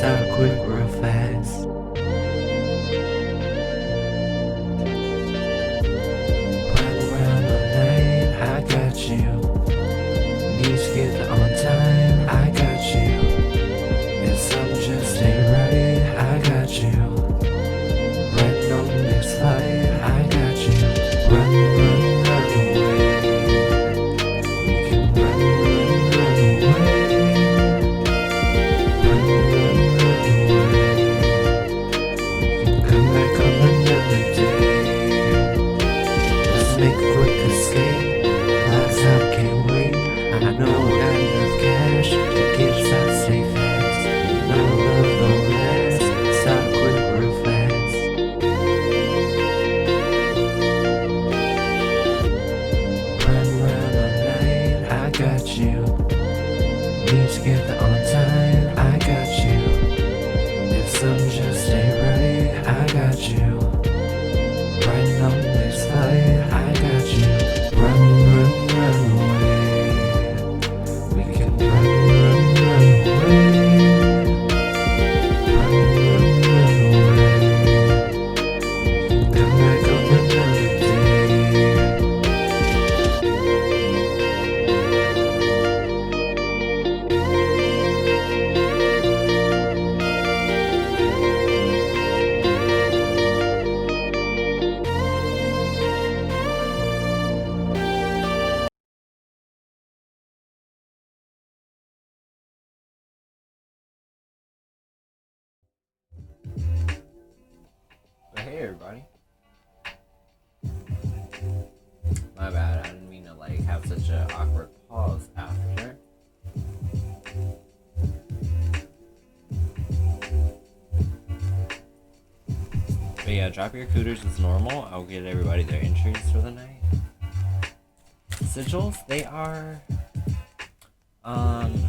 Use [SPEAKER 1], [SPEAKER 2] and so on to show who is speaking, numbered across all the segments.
[SPEAKER 1] Start quick, real fast. Run around all night, I got you. Need to get there on time, I got you. If something just ain't right, I got you. Right on the next flight, I got you. Run, run, run away. We can run, run, run away. Run, run, run away. We can come back on another day. Let's make a quick escape. Last time can't wait. I know I got enough cash to get us out safe fast. You know love don't last. Start quick, real fast. Run around all night, I got you. Need to get there on time, I got you. If something just ain't right, I got you. Riding on the next flight, I got you. Run, run, run away. We can run, run, run away. Run, run, run away. We can come back on another day.
[SPEAKER 2] But hey everybody. My bad, I didn't mean to like have such an awkward pause after. But yeah, drop your cooters as normal. I'll get everybody their entries for the night. Sigils, they are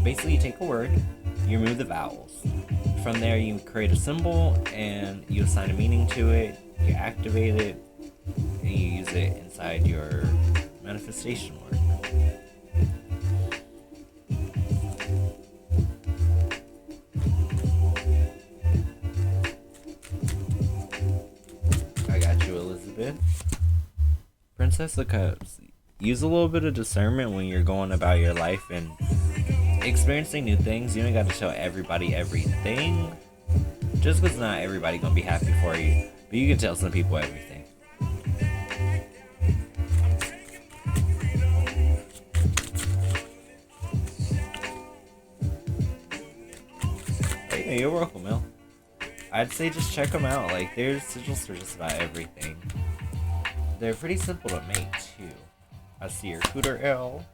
[SPEAKER 2] basically you take a word, you remove the vowels. From there you create a symbol and you assign a meaning to it, you activate it, and you use it inside your manifestation work. I got you, Elizabeth. Princess of Cups. Use a little bit of discernment when you're going about your life and experiencing new things. You don't got to tell everybody everything. Just because not everybody gonna be happy for you, but you can tell some people everything. Hey, you're welcome, Mel. I'd say just check them out. Like, there's sigils for just about everything. They're pretty simple to make too. I see your cooter L.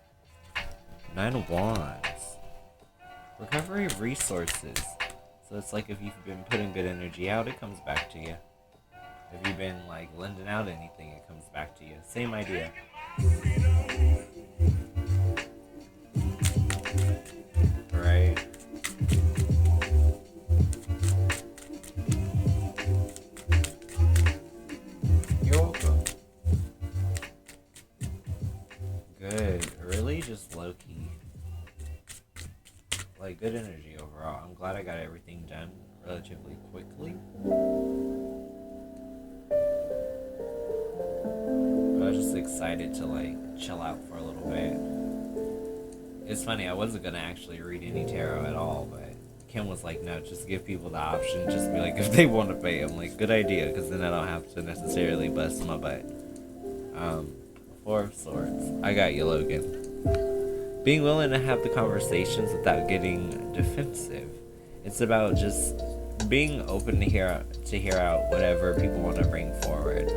[SPEAKER 2] 9 of Wands. Recovery of resources. So it's like if you've been putting good energy out, it comes back to you. If you've been like lending out anything, it comes back to you. Same idea. Right? You're welcome. Good. Really just low-key. Like, good energy overall. I'm glad I got everything done relatively quickly. I was just excited to, like, chill out for a little bit. It's funny, I wasn't gonna actually read any tarot at all, but Kim was like, no, just give people the option. Just be like, if they want to pay. I'm like, good idea, because then I don't have to necessarily bust my butt. Four of Swords. I got you, Logan. Being willing to have the conversations without getting defensive. It's about just being open to hear out whatever people want to bring forward.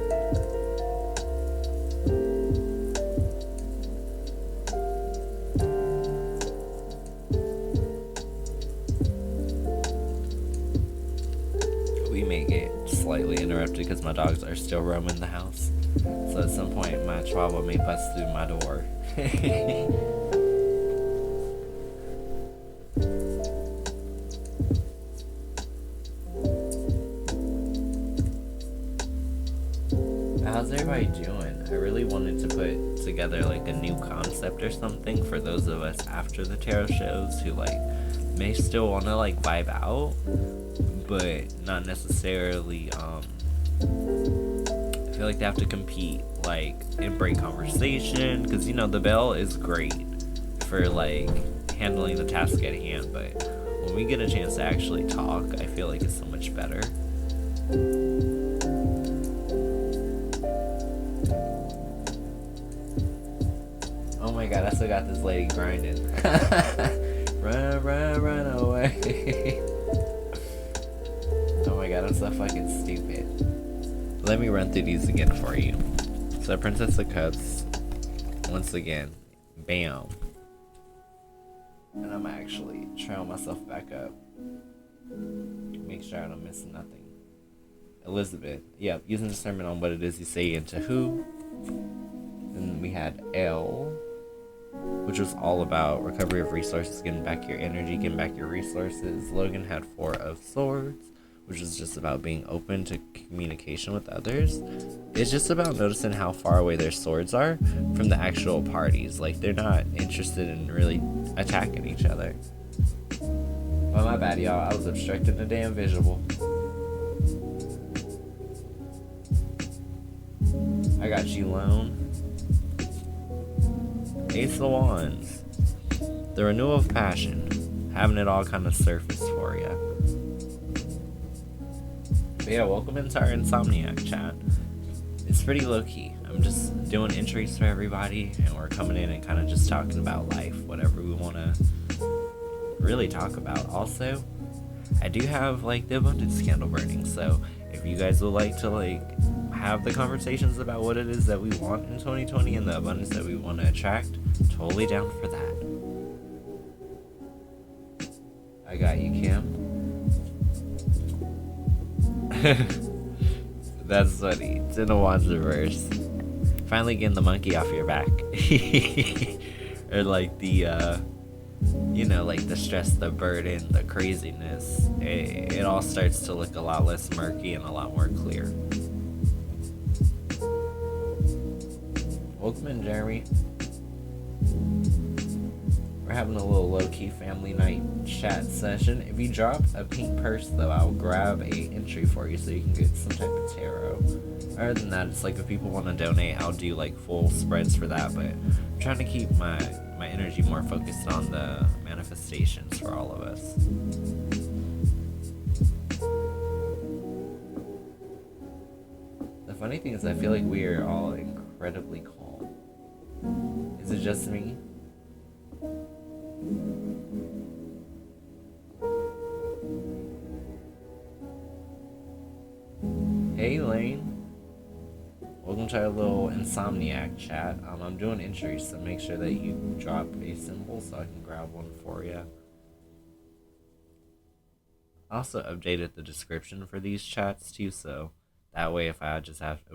[SPEAKER 2] We may get slightly interrupted because my dogs are still roaming the house. So at some point my chihuahua may bust through my door. How's everybody doing? I really wanted to put together like a new concept or something for those of us after the tarot shows who like may still want to like vibe out, but not necessarily I feel like they have to compete like in break conversation, because you know the bell is great for like handling the task at hand, but when we get a chance to actually talk, I feel like it's so much better. Oh my god, I still got this lady grinding. Run away. Oh my god, I'm so fucking stupid. Let me run through these again for you. So Princess of Cups, once again, bam. And I'm actually trail myself back up. Make sure I don't miss nothing. Elizabeth, yeah, using discernment on what it is you say and to who. Then we had L, which was all about recovery of resources, getting back your energy, getting back your resources. Logan had 4 of Swords, which is just about being open to communication with others. It's just about noticing how far away their swords are from the actual parties. Like, they're not interested in really attacking each other. Well, my bad, y'all. I was obstructing the damn visual. I got you, Lone. Ace of Wands. The renewal of passion. Having it all kind of surface for you. But yeah, welcome into our Insomniac chat. It's pretty low-key. I'm just doing entries for everybody, and we're coming in and kind of just talking about life, whatever we want to really talk about. Also, I do have like the abundance candle burning, so if you guys would like to like have the conversations about what it is that we want in 2020 and the abundance that we want to attract, totally down for that. I got you, Kim. That's funny. It's in a Wands reverse. Finally getting the monkey off your back. Or like the you know, like the stress, the burden, the craziness. It all starts to look a lot less murky and a lot more clear. Welcome in, Jeremy. We're having a little low-key family night chat session. If you drop a pink purse, though, I'll grab a entry for you so you can get some type of tarot. Other than that, it's like if people want to donate, I'll do like full spreads for that, but I'm trying to keep my energy more focused on the manifestations for all of us. The funny thing is I feel like we are all incredibly calm. Is it just me? Hey Lane. Welcome to our little Insomniac chat. I'm doing entries, so make sure that you drop a symbol so I can grab one for you. I also updated the description for these chats too, so that way if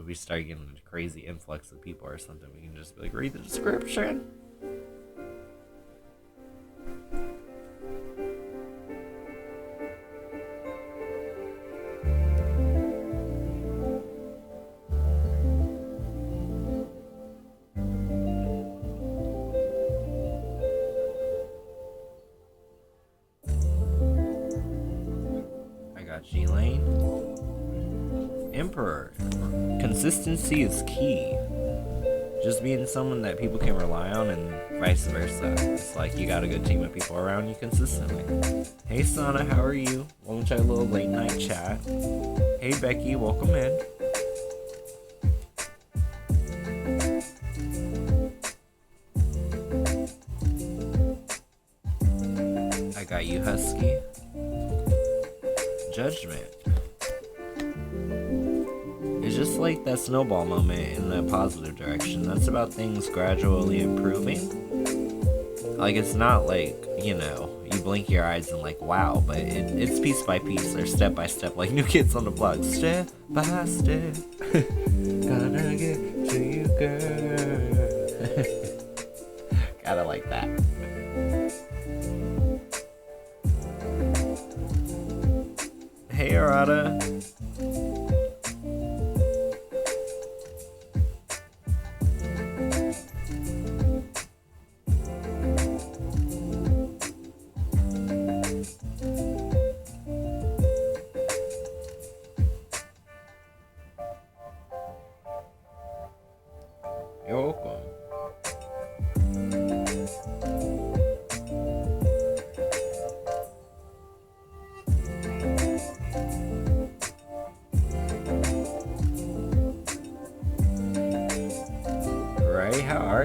[SPEAKER 2] we start getting a crazy influx of people or something, we can just be like, read the description. G-Lane. Emperor. Consistency is key. Just being someone that people can rely on and vice versa. It's like you got a good team of people around you consistently. Hey Sana, how are you? Welcome to our little late night chat. Hey Becky, welcome in. I got you, Husky. Judgment. It's just like that snowball moment in the positive direction. That's about things gradually improving. Like, it's not like, you know, you blink your eyes and like, wow, but it's piece by piece or step by step, like New Kids on the Block. Step by step. Gonna get to you, girl. Gotta like that. Hey, Arata.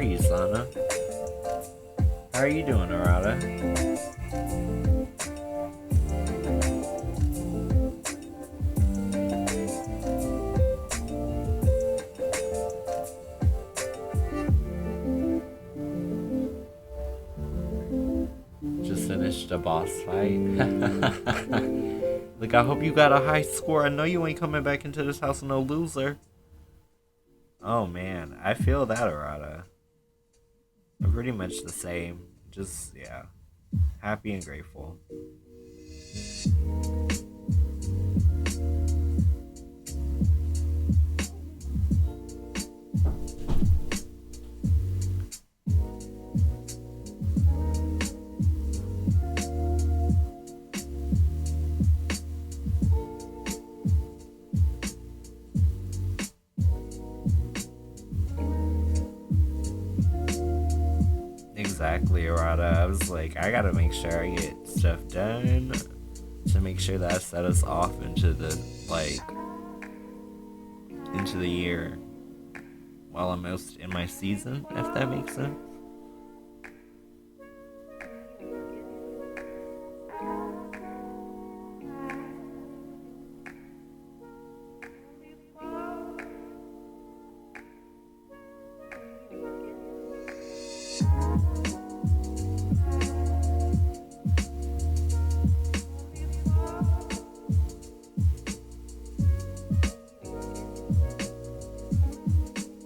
[SPEAKER 2] are you, Sana? How are you doing, Arata? Just finished a boss fight. Like, I hope you got a high score. I know you ain't coming back into this house no loser. Oh man, I feel that, Arata. I'm pretty much the same. Just, yeah. Happy and grateful. Exactly, Arata. I was like, I gotta make sure I get stuff done to make sure that I set us off into the, into the year while I'm most in my season, if that makes sense.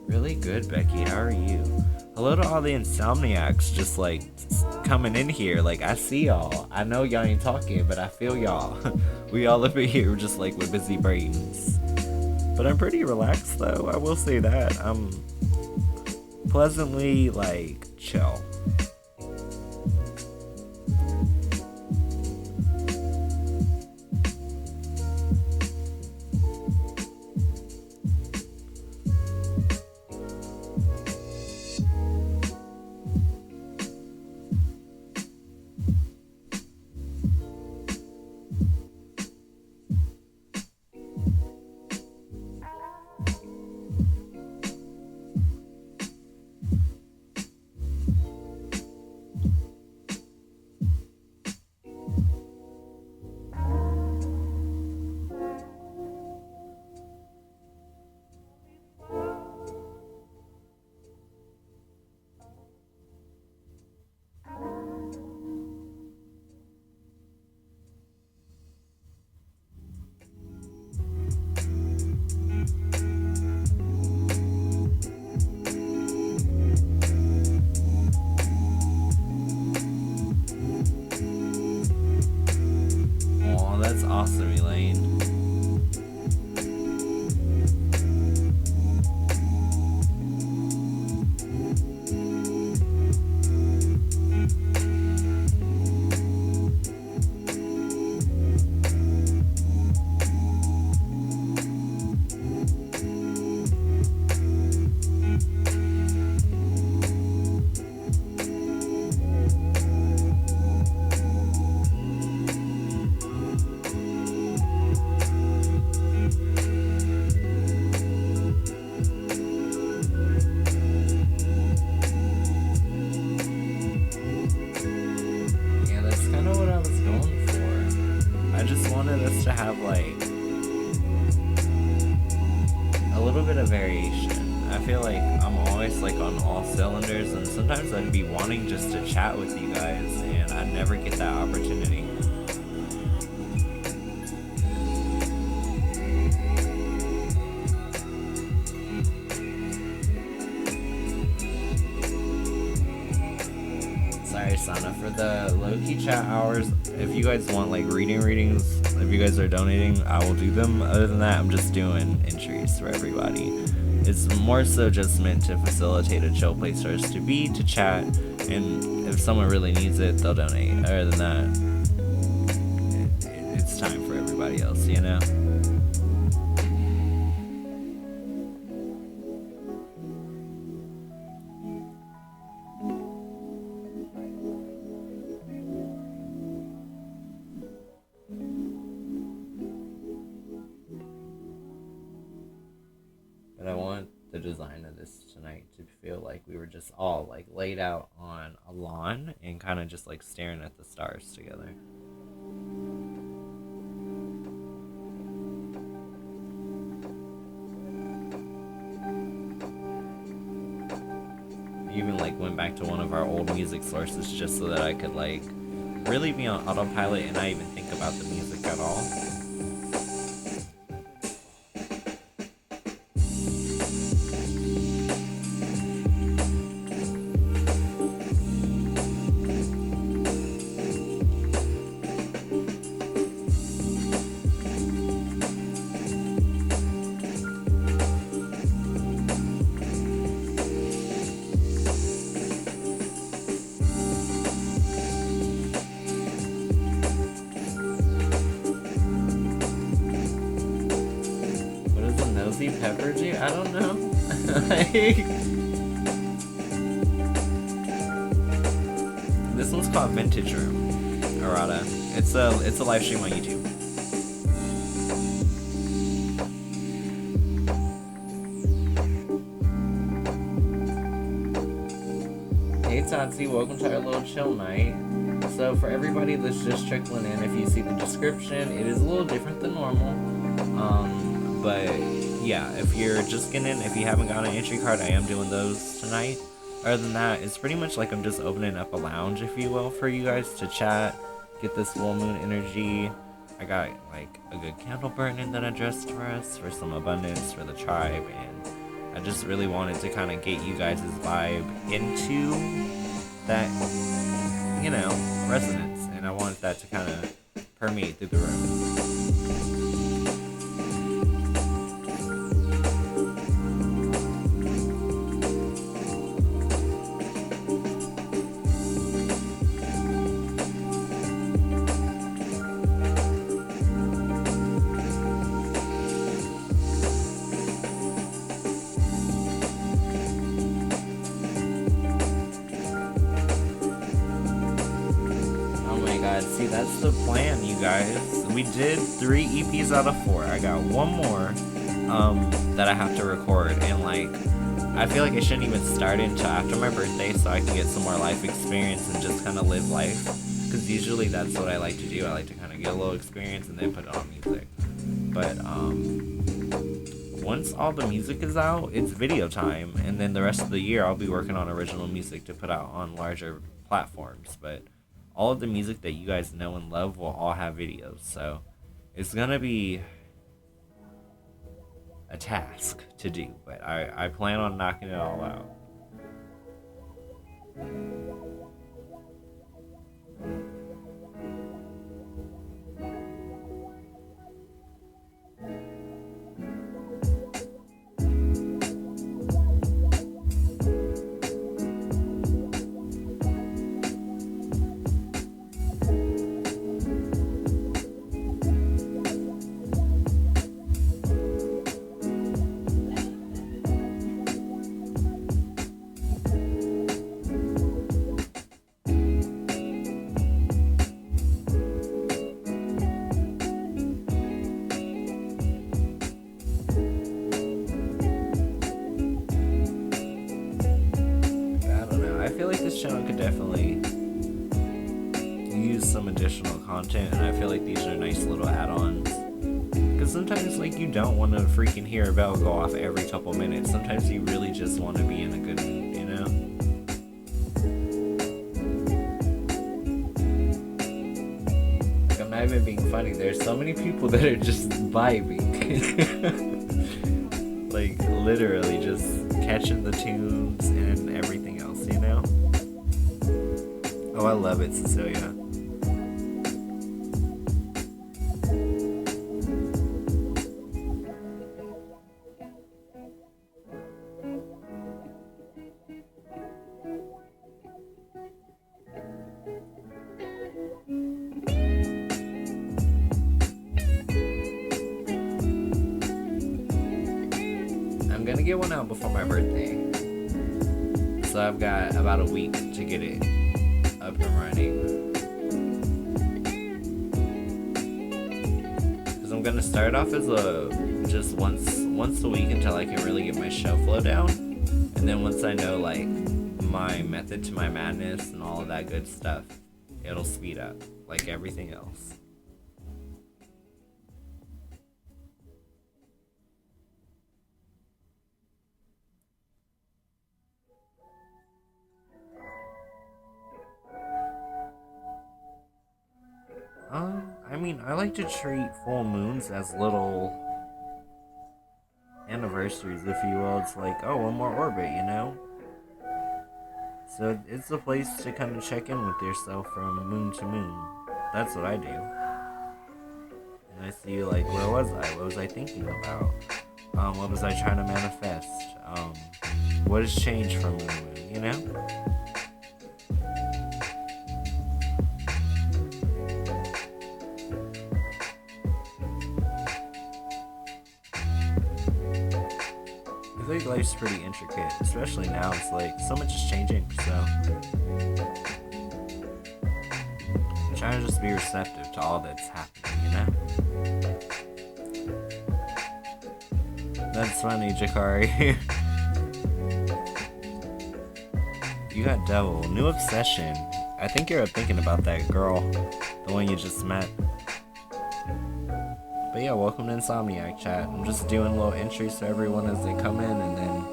[SPEAKER 2] Really good, Becky. How are you? Hello to all the Insomniacs just coming in here. I see y'all. I know y'all ain't talking, but I feel y'all. We all up in here just with busy brains. But I'm pretty relaxed though. I will say that. I'm pleasantly chill. That's awesome, Elaine. To have a little bit of variation. I feel like I'm always on all cylinders, and sometimes I'd be wanting just to chat with you guys and I never get that opportunity. Sorry, Sana, for the Lowkey chat hours, if you guys want readings, if you guys are donating, I will do them. Other than that, I'm just doing entries for everybody. It's more so just meant to facilitate a chill place for us to be, to chat, and if someone really needs it, they'll donate. Other than that, it's time for everybody else, you know? But I want the design of this tonight to feel like we were just all like laid out on a lawn and kind of just like staring at the stars together. Even like went back to one of our old music sources just so that I could like really be on autopilot and not even think about the music at all. Pepper juice? I don't know. This one's called Vintage Room. Errata. It's a live stream on YouTube. Hey Tati, welcome to our little chill night. So for everybody that's just trickling in, if you see the description, it is a little different than normal. But yeah, if you're just getting in, if you haven't got an entry card, I am doing those tonight. Other than that, it's pretty much like I'm just opening up a lounge, if you will, for you guys to chat, get this full moon energy. I got like a good candle burning that I dressed for us for some abundance for the tribe, and I just really wanted to kind of get you guys' vibe into that, you know, resonance, and I wanted that to kind of permeate through the room. See, that's the plan, you guys. We did 3 EPs out of 4. I got one more that I have to record, and like I feel like I shouldn't even start it until after my birthday so I can get some more life experience and just kind of live life, because usually that's what I like to do. I like to kind of get a little experience and then put it on music. But once all the music is out, it's video time, and then the rest of the year I'll be working on original music to put out on larger platforms. But all of the music that you guys know and love will all have videos, so it's gonna be a task to do, but I plan on knocking it all out. Channel could definitely use some additional content, and I feel like these are nice little add-ons, because sometimes like you don't want to freaking hear a bell go off every couple minutes. Sometimes you really just want to be in a good mood, you know? Like, I'm not even being funny, there's so many people that are just vibing. Like literally just catching the tunes and everything else, you know? Oh, I love it, Cecilia. I'm gonna get one out before my birthday. So I've got about a week to get it up and running, because I'm gonna start off as a just once a week until I can really get my show flow down, And then once I know, like, my method to my madness and all of that good stuff, it'll speed up, like everything else. I mean, I like to treat full moons as little anniversaries, if you will. It's like, oh, one more orbit, you know? So it's a place to kind of check in with yourself from moon to moon. That's what I do. And I see, like, where was I? What was I thinking about? What was I trying to manifest? What has changed from moon to moon, you know? I think life's pretty intricate, especially now. It's like so much is changing, so I'm trying to just be receptive to all that's happening, you know? That's funny, Jakari. You got Devil. New obsession. I think you're thinking about that girl, the one you just met. But yeah, welcome to Insomniac chat. I'm just doing little entries for everyone as they come in, and then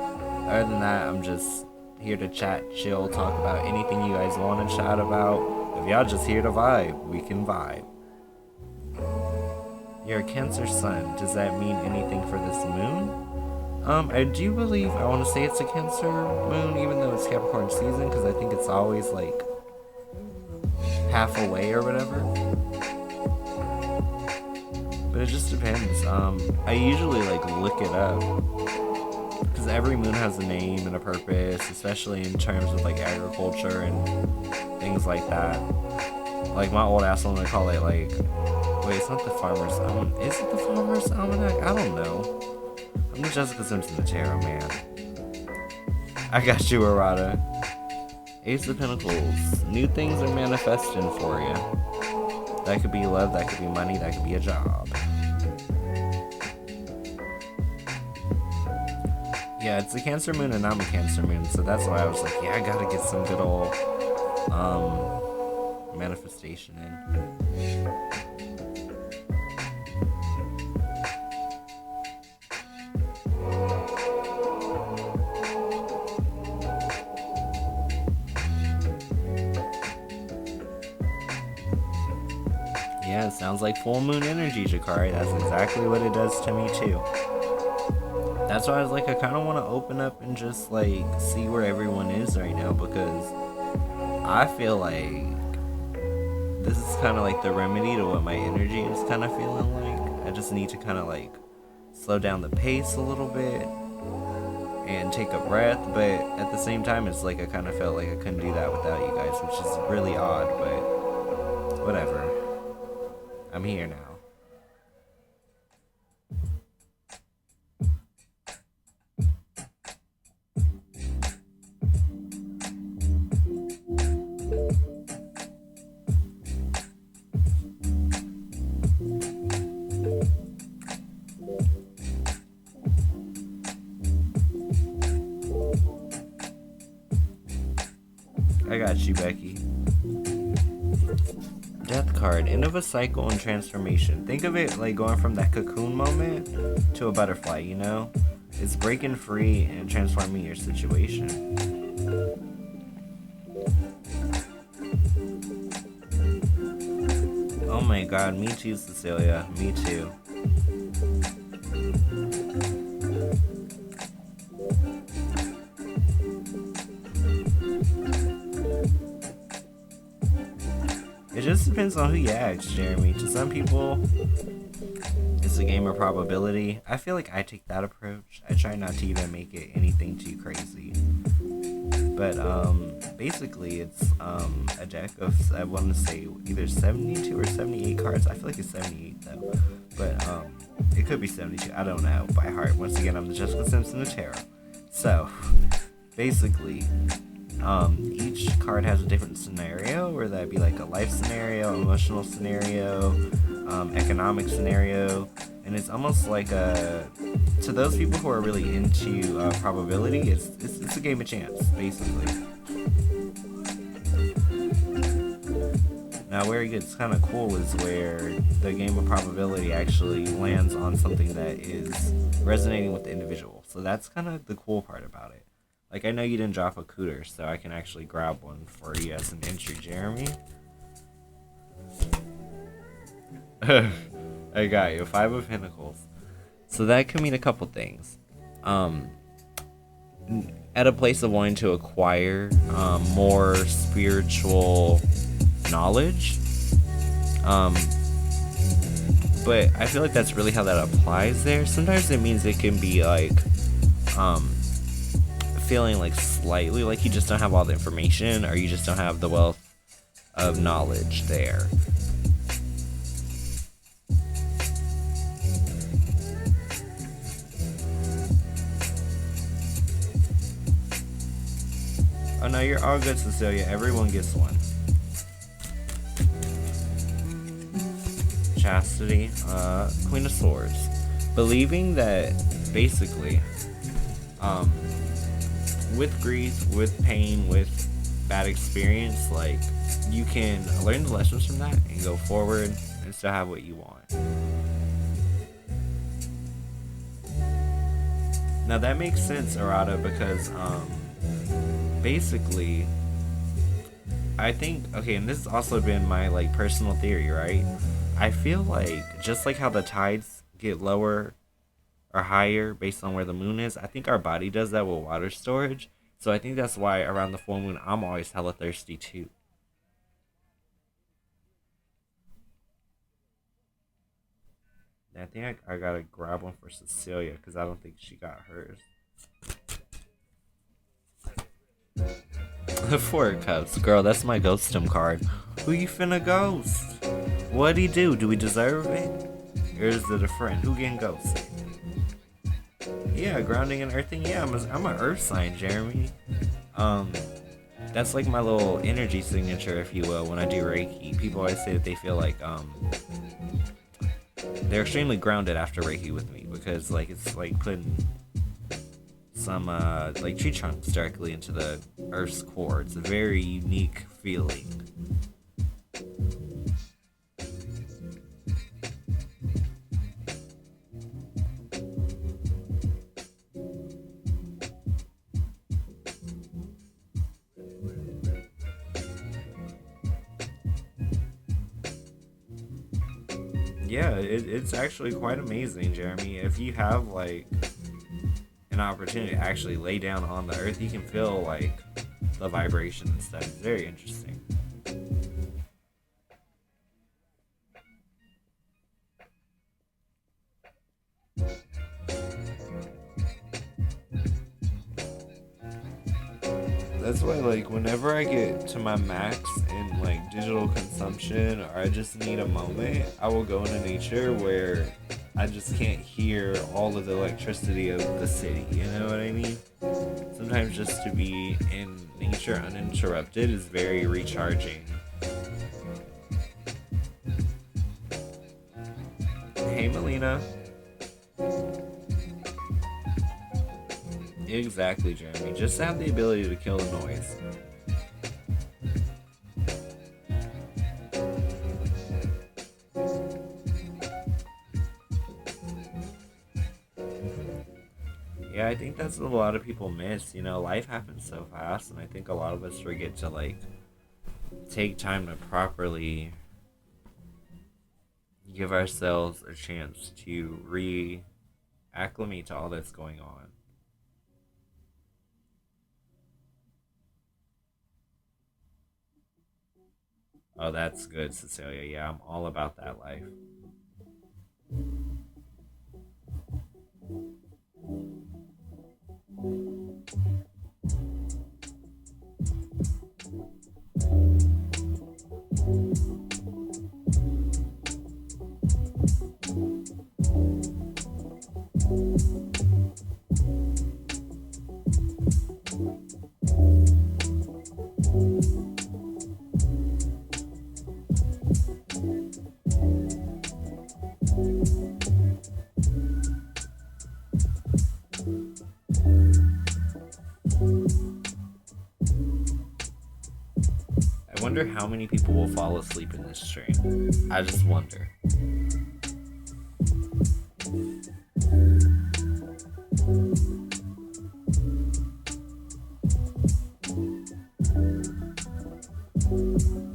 [SPEAKER 2] other than that, I'm just here to chat, chill, talk about anything you guys want to chat about. If y'all just here to vibe, we can vibe. You're a Cancer sun. Does that mean anything for this moon? I do believe, I want to say it's a Cancer moon, even though it's Capricorn season, because I think it's always like half away or whatever. But it just depends. I usually like look it up because every moon has a name and a purpose, especially in terms of like agriculture and things like that. Like my old ass one would call it like, wait, it's not the Farmer's Almanac. Is it the Farmer's Almanac? I don't know. I'm the Jessica Simpson the Tarot man. I got you, Arata. Ace of Pentacles. New things are manifesting for you. That could be love, that could be money, that could be a job. Yeah, it's a Cancer moon and I'm a Cancer moon, so that's why I was like, yeah, I gotta get some good old manifestation in. Yeah, it sounds like full moon energy, Jakari. That's exactly what it does to me too. That's why I was like, I kind of want to open up and just like see where everyone is right now, because I feel like this is kind of like the remedy to what my energy is kind of feeling like. I just need to kind of like slow down the pace a little bit and take a breath, but at the same time it's like I kind of felt like I couldn't do that without you guys, which is really odd, but whatever. I'm here now. I got you, Becky. Death card, end of a cycle and transformation. Think of it like going from that cocoon moment to a butterfly, you know? It's breaking free and transforming your situation. Oh my god, me too, Cecilia. Me too. It just depends on who you ask, Jeremy. To some people, it's a game of probability. I feel like I take that approach. I try not to even make it anything too crazy. But basically, it's a deck of, I want to say, either 72 or 78 cards. I feel like it's 78 though. But it could be 72. I don't know by heart. Once again, I'm the Jessica Simpson of Tarot. So, basically, each card has a different scenario, where that'd be like a life scenario, emotional scenario, economic scenario, and and it's almost like a, to those people who are really into probability, it's a game of chance, basically. Now, where it gets kind of cool is where the game of probability actually lands on something that is resonating with the individual. So that's kind of the cool part about it. Like, I know you didn't drop a cooter, so I can actually grab one for you as an entry, Jeremy. I got you, 5 of Pentacles. So that could mean a couple things. At a place of wanting to acquire more spiritual knowledge, but I feel like that's really how that applies there. Sometimes it means it can be like feeling like slightly like you just don't have all the information, or you just don't have the wealth of knowledge there. Oh no, you're all good, Cecilia. Everyone gets one. Chastity, Queen of Swords. Believing that basically, with grief, with pain, with bad experience, like, you can learn the lessons from that and go forward and still have what you want. Now that makes sense, Arata, because basically, I think, okay, and this has also been my like personal theory, right? I feel like just like how the tides get lower or higher based on where the moon is, I think our body does that with water storage. So I think that's why around the full moon I'm always hella thirsty too. And I think I gotta grab one for Cecilia because I don't think she got hers. The 4 of Cups. Girl, that's my ghostum card. Who you finna ghost? What'd he do? Do we deserve it? Or is it a friend? Who getting ghosted? Yeah, grounding and earthing. Yeah, I'm an earth sign, Jeremy. That's like my little energy signature, if you will, when I do Reiki. People always say that they feel like, they're extremely grounded after Reiki with me, because, like, it's like putting some, like, tree trunks directly into the earth's core. It's a very unique feeling. Yeah, it's actually quite amazing, Jeremy. If you have like an opportunity to actually lay down on the earth, you can feel like the vibration and stuff. It's very interesting. That's why, like, whenever I get to my max in like digital consumption, or I just need a moment, I will go into nature where I just can't hear all of the electricity of the city. You know what I mean? Sometimes just to be in nature uninterrupted is very recharging. Hey, Melina. Exactly, Jeremy. Just have the ability to kill the noise. Yeah, I think that's what a lot of people miss. You know, life happens so fast, and I think a lot of us forget to, like, take time to properly give ourselves a chance to re-acclimate to all that's going on. Oh, that's good, Cecilia. Yeah, I'm all about that life. wonder how many people will fall asleep in this stream. I just wonder.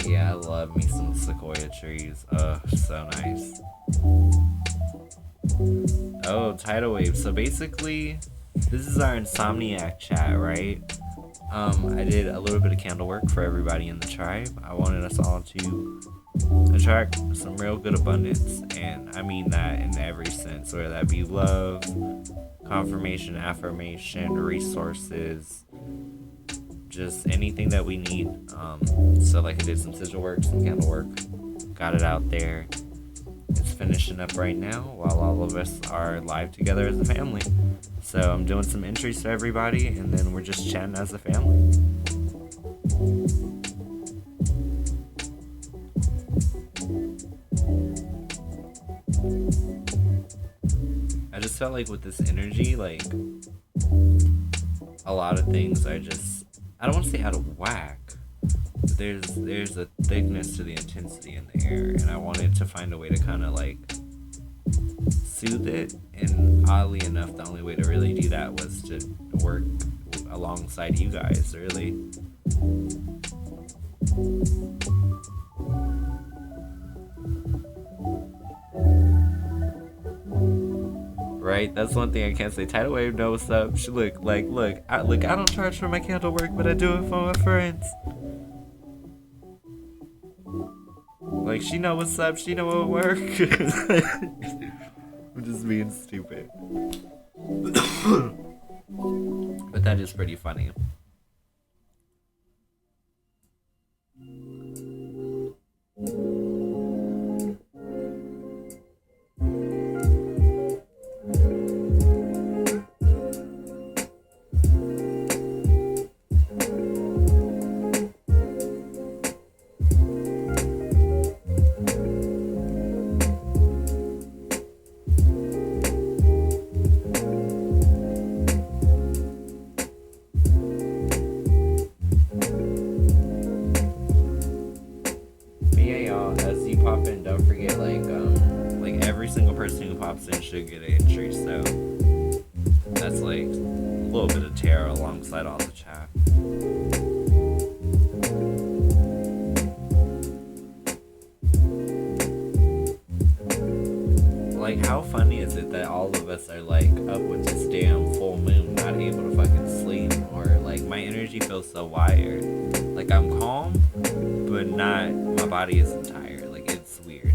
[SPEAKER 2] Yeah, I love me some sequoia trees. Oh, so nice. Oh, tidal wave. So basically, this is our Insomniac chat, right? I did a little bit of candle work for everybody in the tribe. I wanted us all to attract some real good abundance, and I mean that in every sense, whether that be love, confirmation, affirmation, resources, just anything that we need. So like I did some sigil work, some candle work, got it out there. It's finishing up right now while all of us are live together as a family. So I'm doing some entries for everybody, and then we're just chatting as a family. I just felt like with this energy, like a lot of things are just, I don't want to say out of whack, but there's a thickness to the intensity in the air, and I wanted to find a way to kind of like soothe it. And oddly enough, the only way to really do that was to work alongside you guys, really. Right, that's one thing I can't say. Tidal Wave knows what's up. She look, I don't charge for my candle work, but I do it for my friends. Like, she know what's up, she know what work. I'm just being stupid. But that is pretty funny. Should get an entry, so that's like a little bit of tarot alongside all the chat. Like, how funny is it that all of us are like up with this damn full moon, not able to fucking sleep, or like my energy feels so wired. Like I'm calm, but not, my body isn't tired. Like it's weird.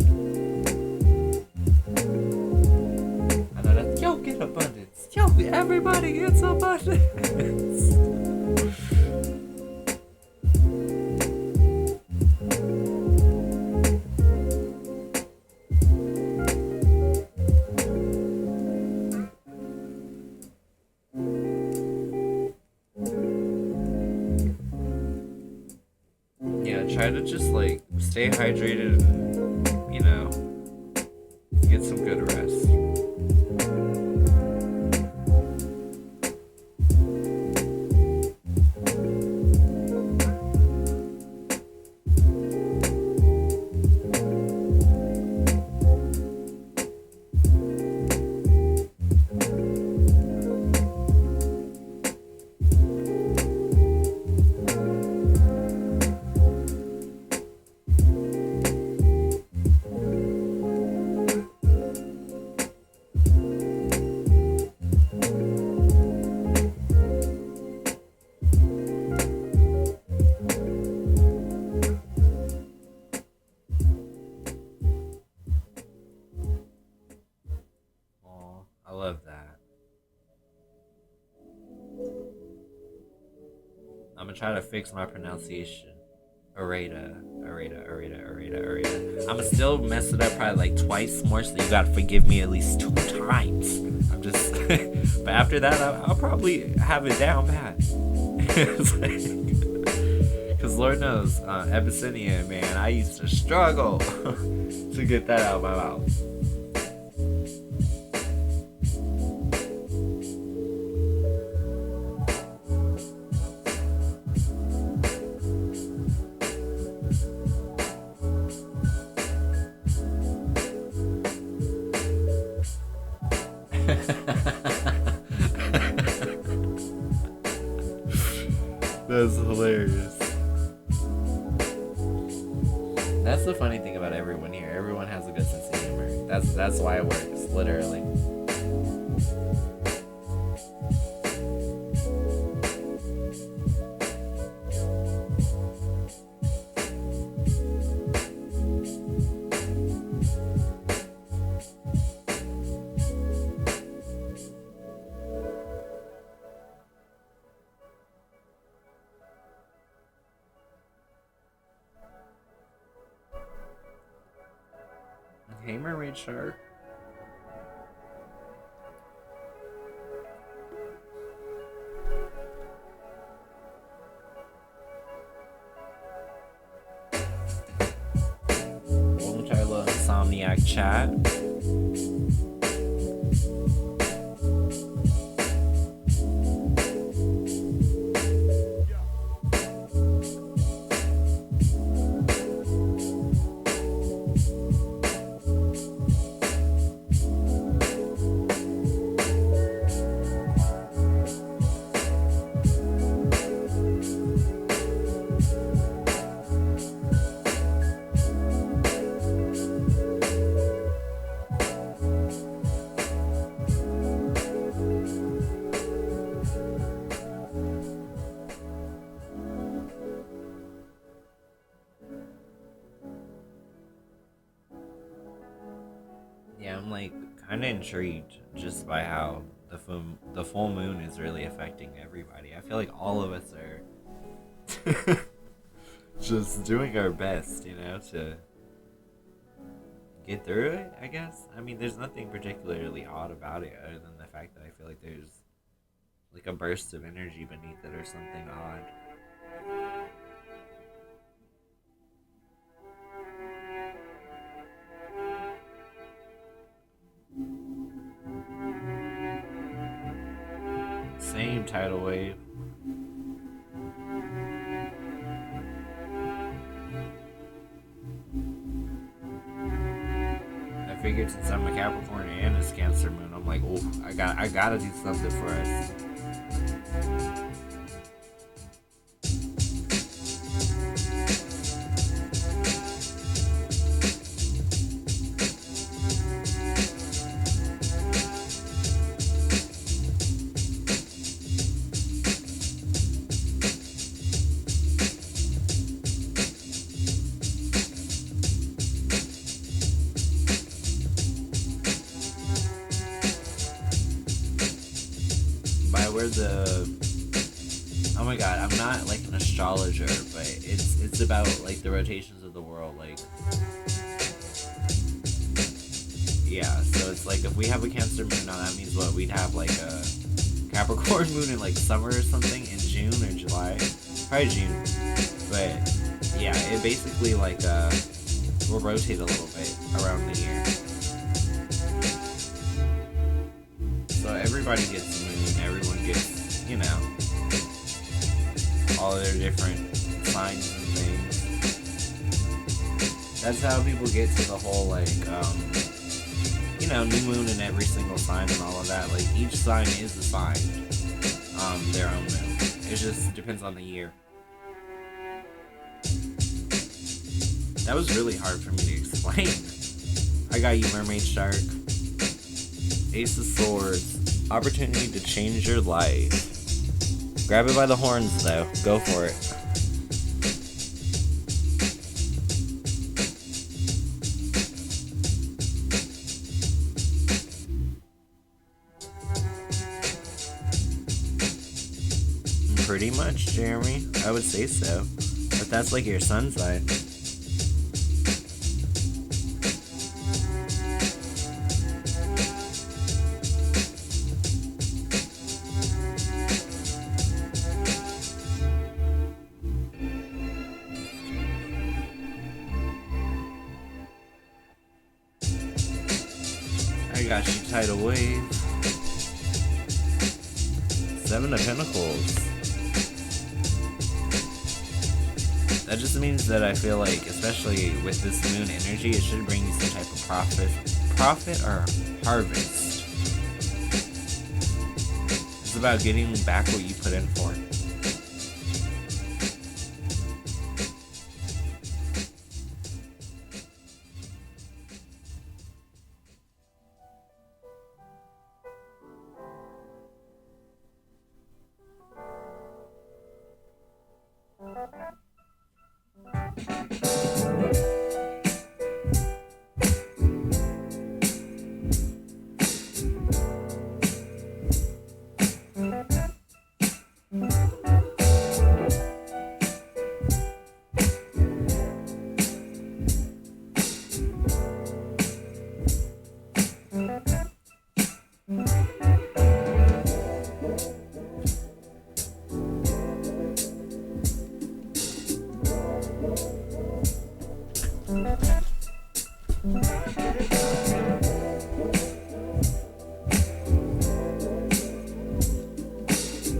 [SPEAKER 2] Yo, get abundance. Yo, everybody gets abundance. Yeah, try to just like stay hydrated and, you know, get some good rest. Try to fix my pronunciation. Areta. I'ma still mess it up probably like twice more, so you gotta forgive me at least 2 times. I'm just but after that I'll probably have it down pat. Cause Lord knows, Abyssinian, man, I used to struggle to get that out of my mouth. That's hilarious. That's the funny thing about everyone here. Everyone has a good sense of humor. That's why it works, literally. Hey, mermaid shark. Welcome to our little Insomniac chat. Yeah, I'm like kind of intrigued just by how the full moon is really affecting everybody. I feel like all of us are just doing our best, you know, to get through it, I guess. I mean, there's nothing particularly odd about it other than the fact that I feel like there's like a burst of energy beneath it or something odd. Same tidal wave. I figured since I'm a Capricorn and it's Cancer moon, I'm like, oh, I gotta do something for us. Oh my god, I'm not like an astrologer, but it's about like the rotations of the world, like, yeah, so it's like if we have a Cancer moon now, that means what, we'd have like a Capricorn moon in like summer or something in June or July, probably June, but yeah, it basically like will rotate a little bit around the year. So everybody gets the moon, everyone gets, you know, all their different signs and things. That's how people get to the whole, like, you know, new moon in every single sign and all of that. Like, each sign is assigned their own moon. It just depends on the year. That was really hard for me to explain. I got you, mermaid shark. Ace of Swords. Opportunity to change your life. Grab it by the horns, though. Go for it. Pretty much, Jeremy. I would say so. But that's like your sun sign. I got you, tidal wave. 7 of Pentacles. That just means that I feel like, especially with this moon energy, it should bring you some type of profit or harvest. It's about getting back what you put in for.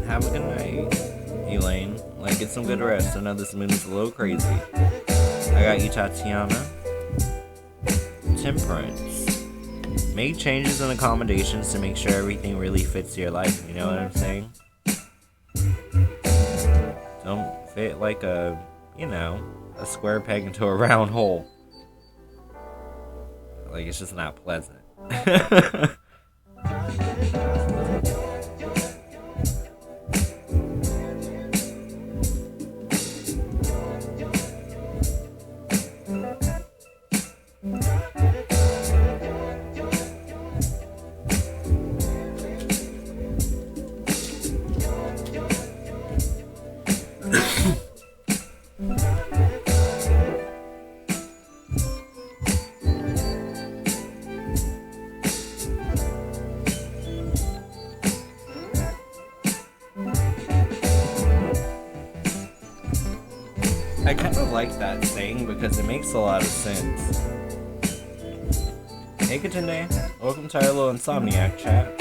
[SPEAKER 2] Have a good night, Elaine. Like, get some good rest. I know this moon is a little crazy. I got you, Tatiana. Temperance. Make changes and accommodations to make sure everything really fits your life. You know what I'm saying? Don't fit like a square peg into a round hole. Like, it's just not pleasant. I kind of like that saying because it makes a lot of sense. Hey Katende, welcome to our little Insomniac chat.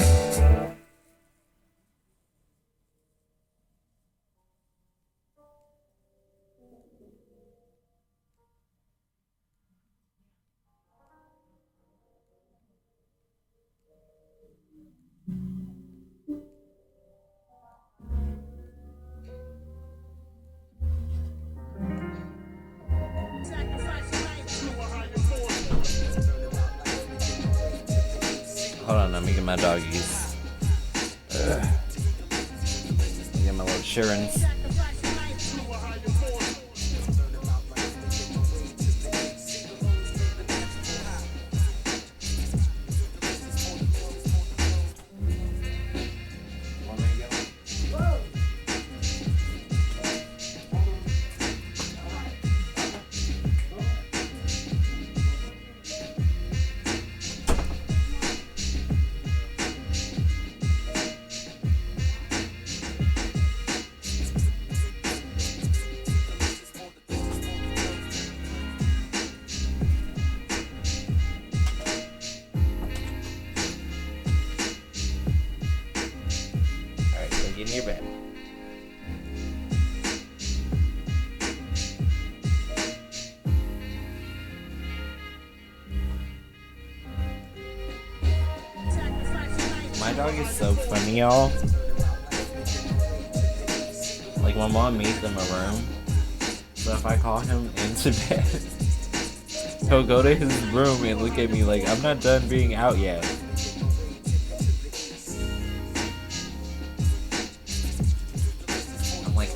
[SPEAKER 2] Hold on, let me get my doggies. Let me get my little Shirens. Get in your bed. My dog is so funny, y'all. Like, my mom made them a room, so if I call him into bed, he'll go to his room and look at me like, I'm not done being out yet.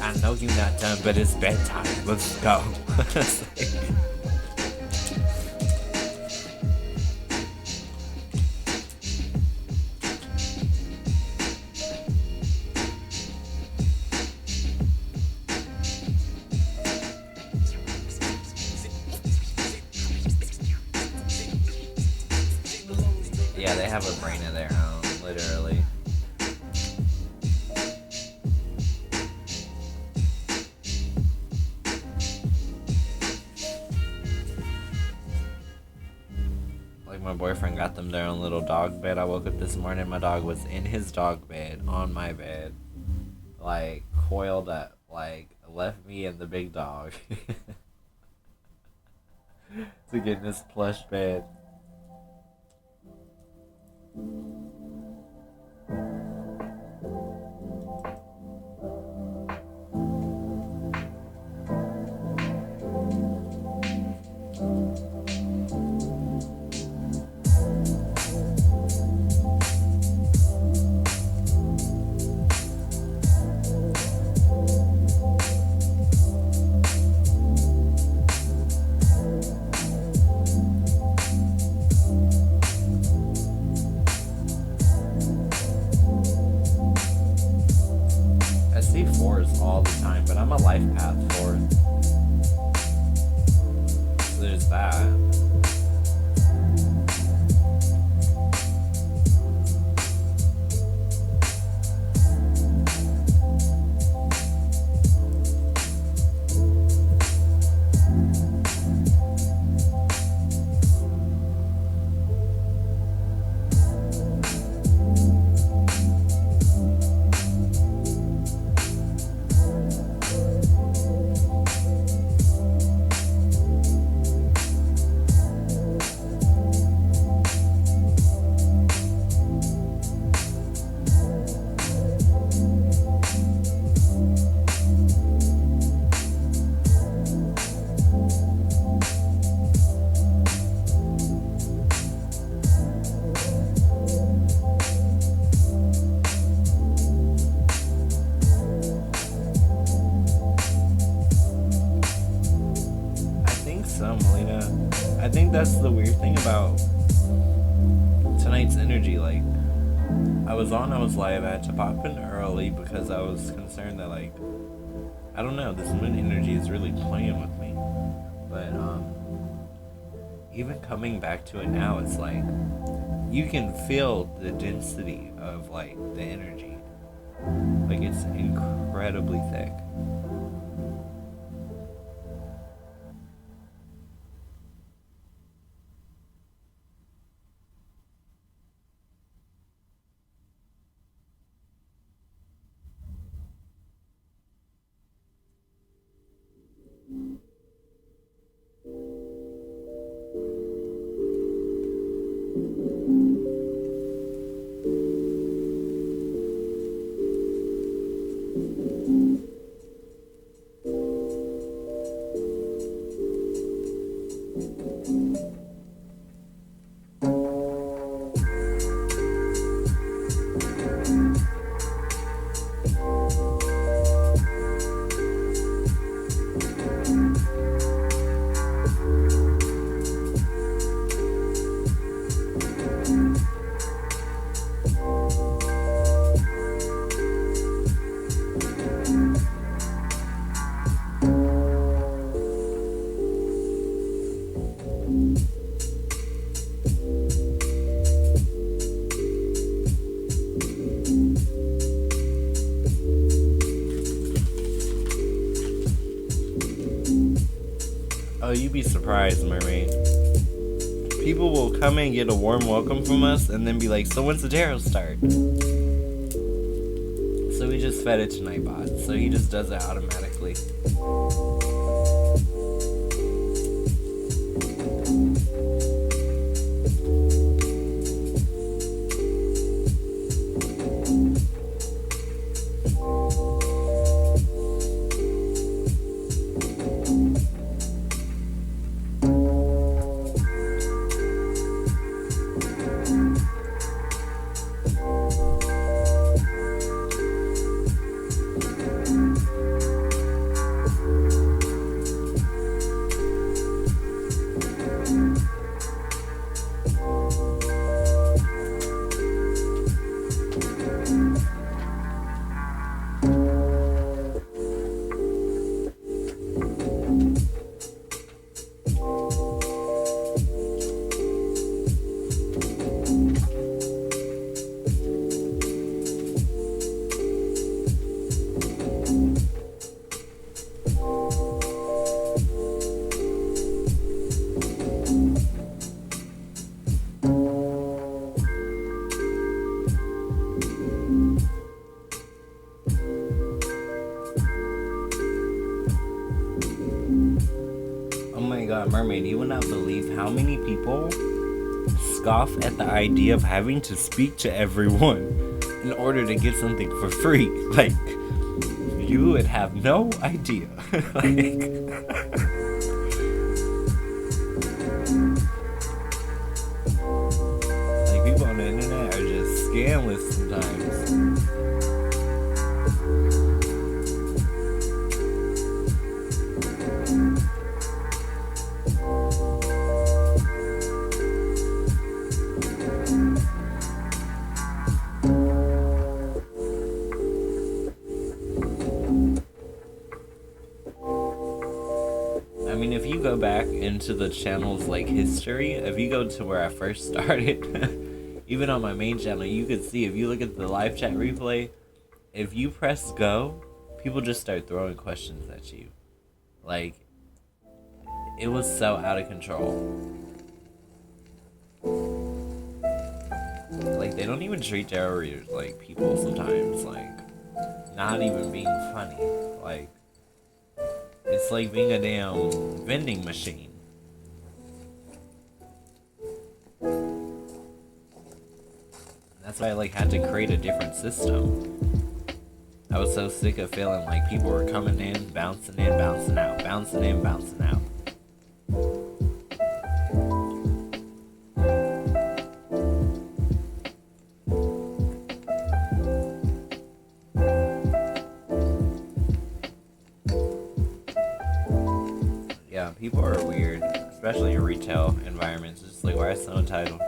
[SPEAKER 2] I know you're not done, but it's bedtime. Let's go. Yeah, they have a brain of their own, literally. My boyfriend got them their own little dog bed. I woke up this morning, my dog was in his dog bed, on my bed, like, coiled up, like, left me and the big dog to get in this plush bed. like, I was live. I had to pop in early because I was concerned that, like, I don't know, this moon energy is really playing with me. But even coming back to it now, it's like you can feel the density of like the energy. Like, it's incredibly thick. Oh, you'd be surprised, mermaid. People will come and get a warm welcome from us and then be like, so when's the tarot start? So we just fed it to Nightbot, so he just does it automatically. Mermaid, you will not believe how many people scoff at the idea of having to speak to everyone in order to get something for free. Like, you would have no idea. Like, people on the internet are just scandalous sometimes. I mean, if you go back into the channel's like history, if you go to where I first started, even on my main channel, you could see, if you look at the live chat replay, if you press go, people just start throwing questions at you. Like, it was so out of control. Like, they don't even treat tarot readers like people sometimes. Like, not even being funny. Like, it's like being a damn vending machine. That's why I like had to create a different system. I was so sick of feeling like people were coming in, bouncing out, bouncing in, bouncing out. Yeah, people are weird, especially in retail environments. It's just like, why is so entitled?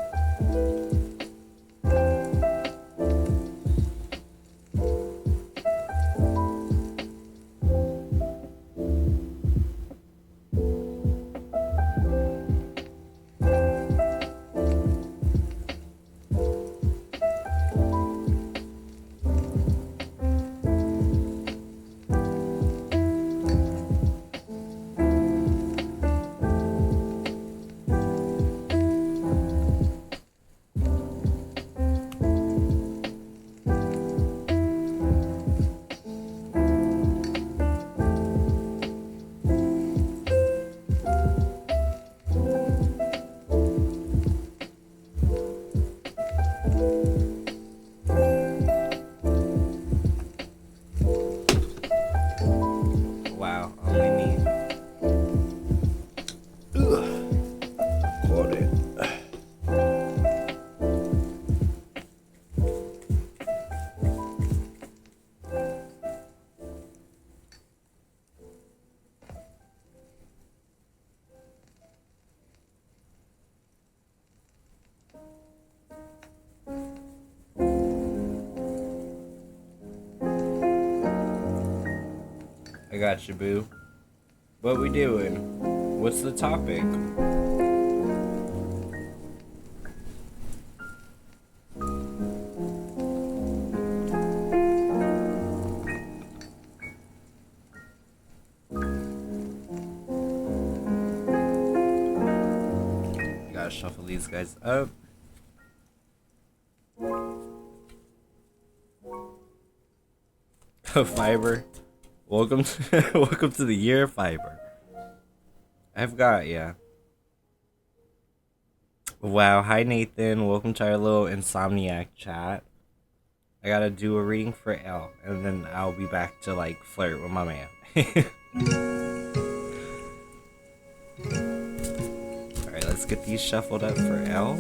[SPEAKER 2] I got you, boo. What we doing? What's the topic? Gotta shuffle these guys up. Fiber. Welcome to, welcome to the year of fiber. I've got, yeah. Wow, hi Nathan. Welcome to our little Insomniac chat. I gotta do a reading for L, and then I'll be back to like flirt with my man. Alright, let's get these shuffled up for L.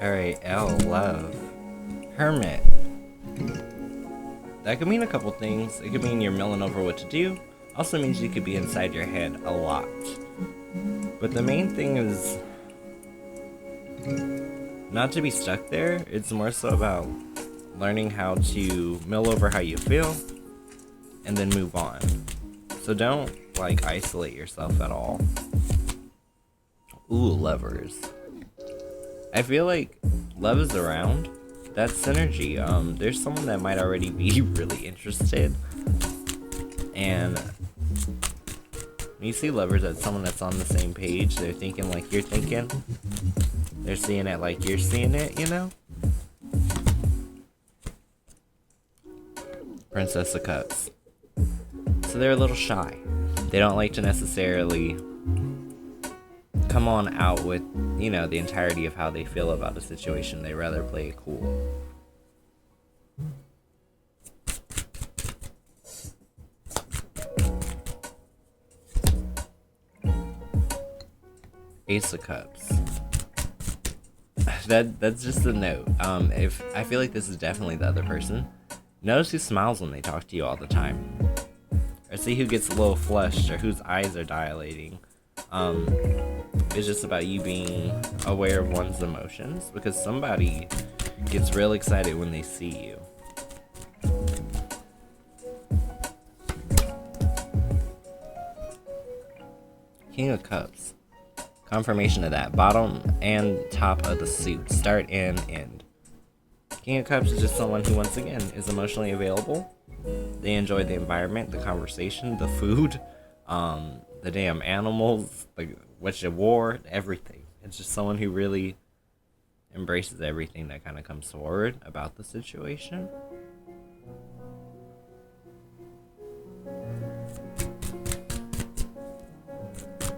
[SPEAKER 2] Alright, L, love. Hermit. That could mean a couple things. It could mean you're mulling over what to do. Also means you could be inside your head a lot. But the main thing is not to be stuck there. It's more so about learning how to mill over how you feel and then move on. So don't like isolate yourself at all. Ooh, lovers. I feel like love is around. That's synergy. There's someone that might already be really interested. And when you see lovers as someone that's on the same page, they're thinking like you're thinking. They're seeing it like you're seeing it, you know? Princess of Cups. So they're a little shy. They don't like to necessarily come on out with, you know, the entirety of how they feel about a situation. They rather play it cool. Ace of Cups. That's just a note. If I feel like this is definitely the other person. Notice who smiles when they talk to you all the time. Or see who gets a little flushed or whose eyes are dilating. It's just about you being aware of one's emotions, because somebody gets real excited when they see you. King of Cups. Confirmation of that. Bottom and top of the suit. Start and end. King of Cups is just someone who, once again, is emotionally available. They enjoy the environment, the conversation, the food, the damn animals, like what you wore, everything. It's just someone who really embraces everything that kind of comes forward about the situation.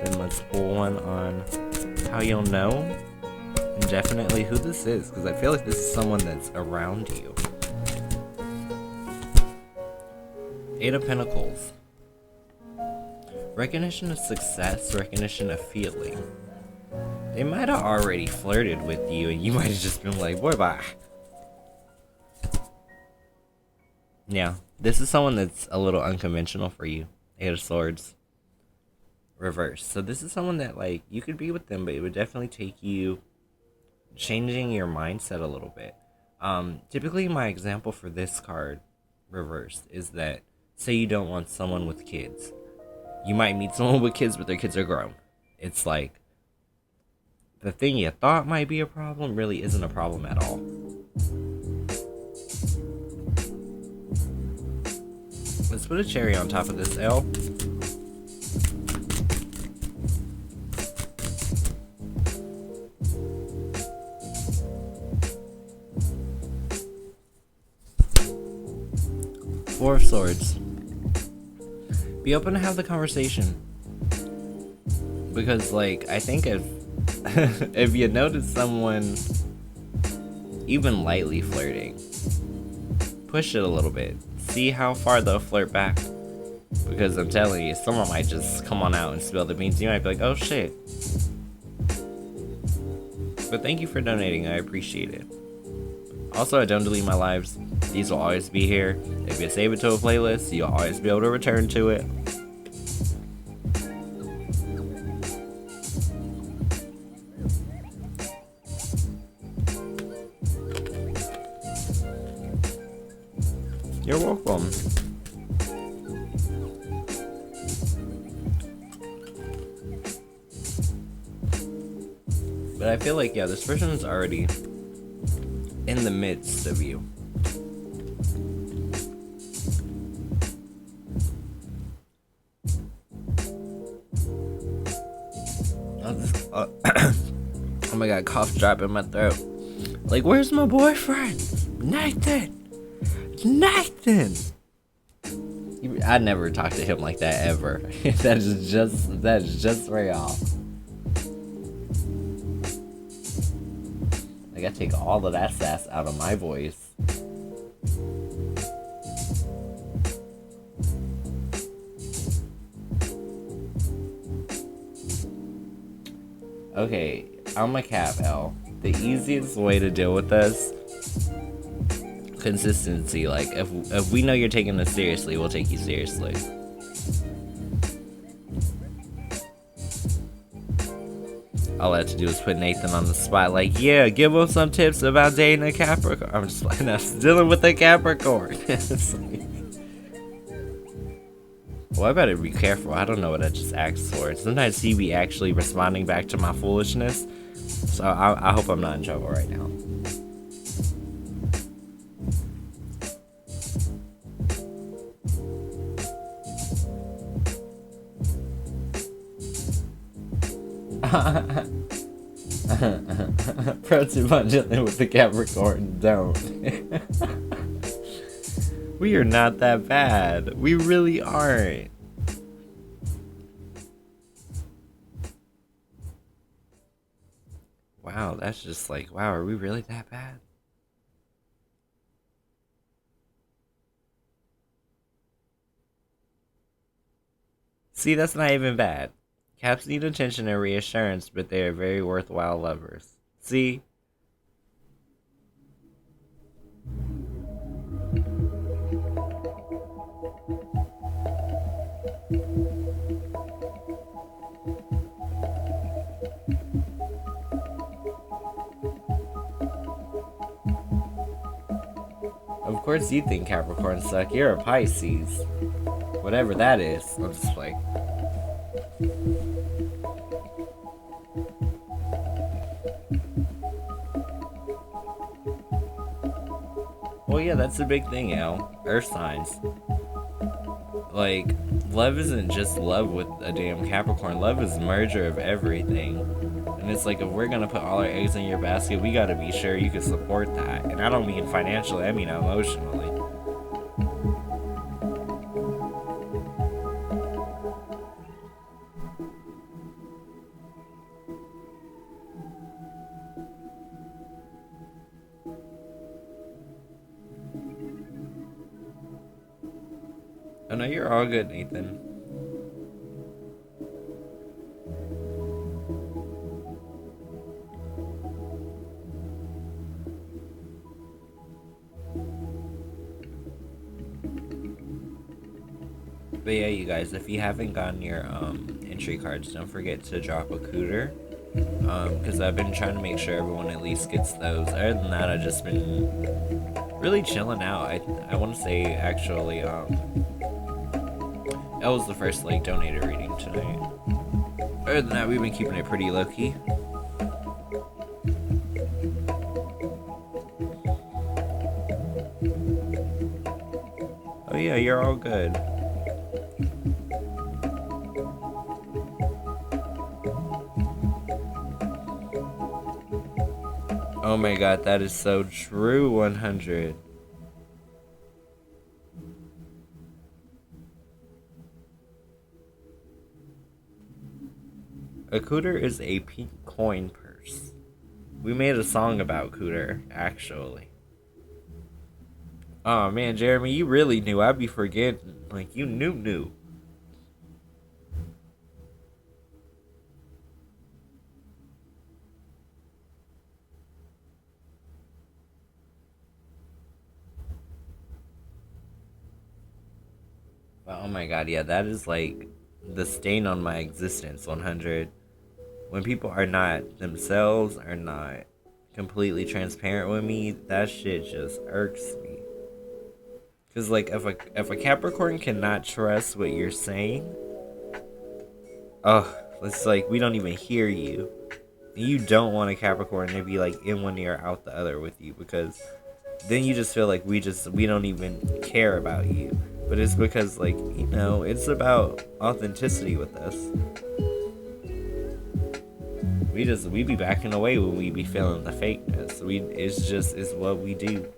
[SPEAKER 2] Then let's pull one on how you'll know, and definitely who this is, because I feel like this is someone that's around you. Eight of Pentacles. Recognition of success, recognition of feeling. They might have already flirted with you and you might have just been like, boy, bye. Yeah, this is someone that's a little unconventional for you. Eight of Swords. Reverse. So this is someone that, like, you could be with them, but it would definitely take you changing your mindset a little bit. Typically my example for this card, reversed, is that say you don't want someone with kids. You might meet someone with kids, but their kids are grown. It's like the thing you thought might be a problem really isn't a problem at all. Let's put a cherry on top of this L. Four of Swords. Be open to have the conversation. Because, like, I think if if you notice someone even lightly flirting, push it a little bit. See how far they'll flirt back. Because I'm telling you, someone might just come on out and spill the beans. You might be like, oh shit. But thank you for donating. I appreciate it. Also, I don't delete my lives. These will always be here. If you save it to a playlist, you'll always be able to return to it. You're welcome. But I feel like, yeah, this person is already in the midst of you. Oh my god, cough drop in my throat. Like, where's my boyfriend? Nathan! I'd never talk to him like that ever. That's just way off. I gotta take all of that sass out of my voice. Okay, I'm a cap L. The easiest way to deal with this, consistency. Like, if we know you're taking this seriously, we'll take you seriously. All I have to do is put Nathan on the spot, like, yeah, give him some tips about dating a Capricorn. I'm just like, no, dealing with a Capricorn. Well, I better be careful. I don't know what I just asked for. Sometimes he be actually responding back to my foolishness. So I hope I'm not in trouble right now. Pro tip on dealing with the Capricorn, don't. We are not that bad. We really aren't. Wow, that's just like, wow, are we really that bad? See, that's not even bad. Caps need attention and reassurance, but they are very worthwhile lovers. See? Of course you think Capricorns suck. You're a Pisces. Whatever that is. I'm just like... Well, yeah, that's a big thing, Earth signs. Like, love isn't just love with a damn Capricorn. Love is a merger of everything. And it's like, if we're gonna put all our eggs in your basket, we gotta be sure you can support that. And I don't mean financially, I mean emotionally. Oh no, you're all good, Nathan. But yeah, you guys, if you haven't gotten your entry cards, don't forget to drop a cooter. Because I've been trying to make sure everyone at least gets those. Other than that, I've just been really chilling out. I want to say, actually, that was the first, like, donated reading tonight. Other than that, we've been keeping it pretty low-key. Oh yeah, you're all good. Oh my god, that is so true, 100. A cooter is a pink coin purse. We made a song about cooter, actually. Oh man, Jeremy, you really knew. I'd be forgetting. Like, you knew. Oh my god, yeah, that is like the stain on my existence. 100. When people are not themselves, are not completely transparent with me, that shit just irks me. Cause like if a Capricorn cannot trust what you're saying, oh, it's like we don't even hear you. You don't want a Capricorn to be like in one ear out the other with you, because then you just feel like we don't even care about you. But it's because, like, you know, it's about authenticity with us. We be backing away when we be feeling the fakeness. It's what we do.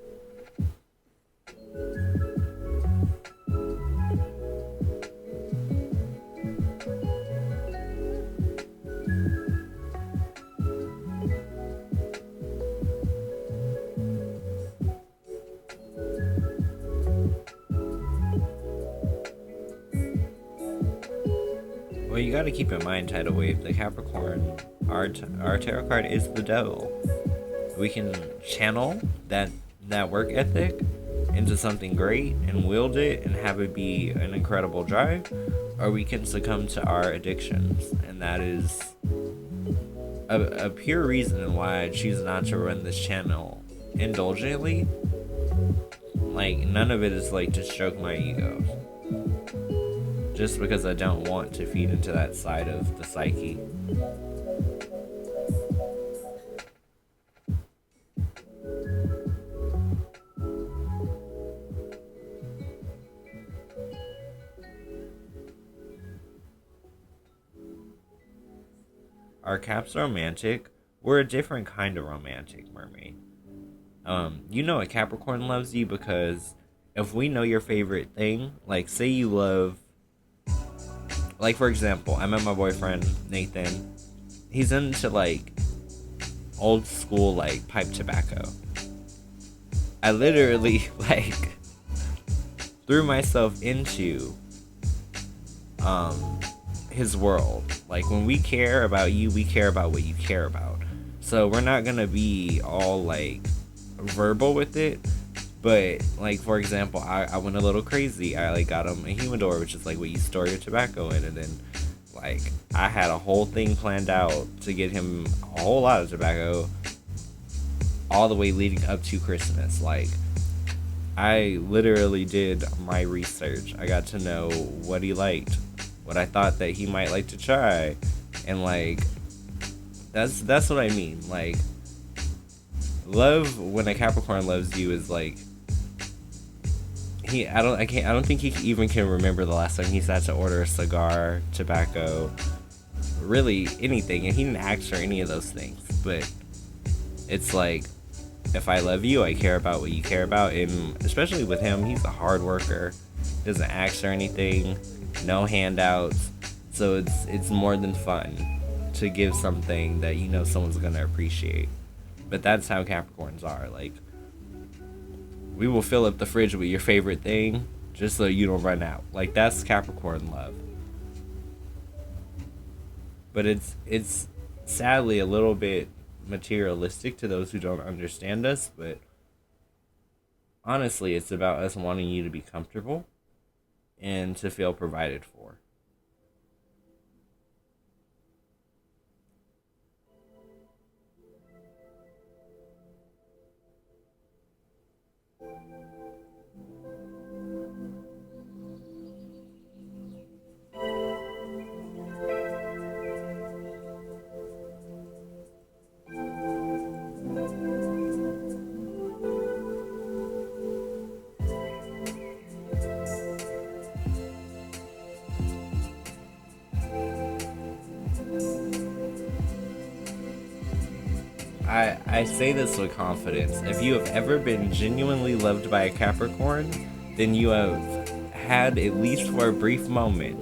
[SPEAKER 2] Well, you gotta keep in mind, Tidal Wave, the Capricorn, our tarot card is the devil. We can channel that work ethic into something great and wield it and have it be an incredible drive, or we can succumb to our addictions, and that is a pure reason why I choose not to run this channel indulgently. Like, none of it is like to stroke my ego, just because I don't want to feed into that side of the psyche. Our Caps romantic. We're a different kind of romantic, mermaid. You know a Capricorn loves you because if we know your favorite thing, like say you love, like for example, I met my boyfriend, Nathan. He's into like old school like pipe tobacco. I literally like threw myself into his world. Like when we care about you, we care about what you care about. So we're not gonna be all like verbal with it, but like for example, I went a little crazy. I like got him a humidor, which is like what you store your tobacco in, and then like I had a whole thing planned out to get him a whole lot of tobacco all the way leading up to Christmas. Like I literally did my research. I got to know what he liked, what I thought that he might like to try, and like that's what I mean. Like love, when a Capricorn loves you, is like I don't think he even can remember the last time he sat to order a cigar, tobacco, really anything, and he didn't ask for any of those things. But it's like, if I love you, I care about what you care about, and especially with him, he's a hard worker, doesn't ask for anything, no handouts, so it's more than fun to give something that you know someone's gonna appreciate. But that's how Capricorns are. Like, we will fill up the fridge with your favorite thing just so you don't run out. Like, that's Capricorn love. But it's sadly a little bit materialistic to those who don't understand us, but honestly, it's about us wanting you to be comfortable and to feel provided for. I say this with confidence. If you have ever been genuinely loved by a Capricorn, then you have had, at least for a brief moment,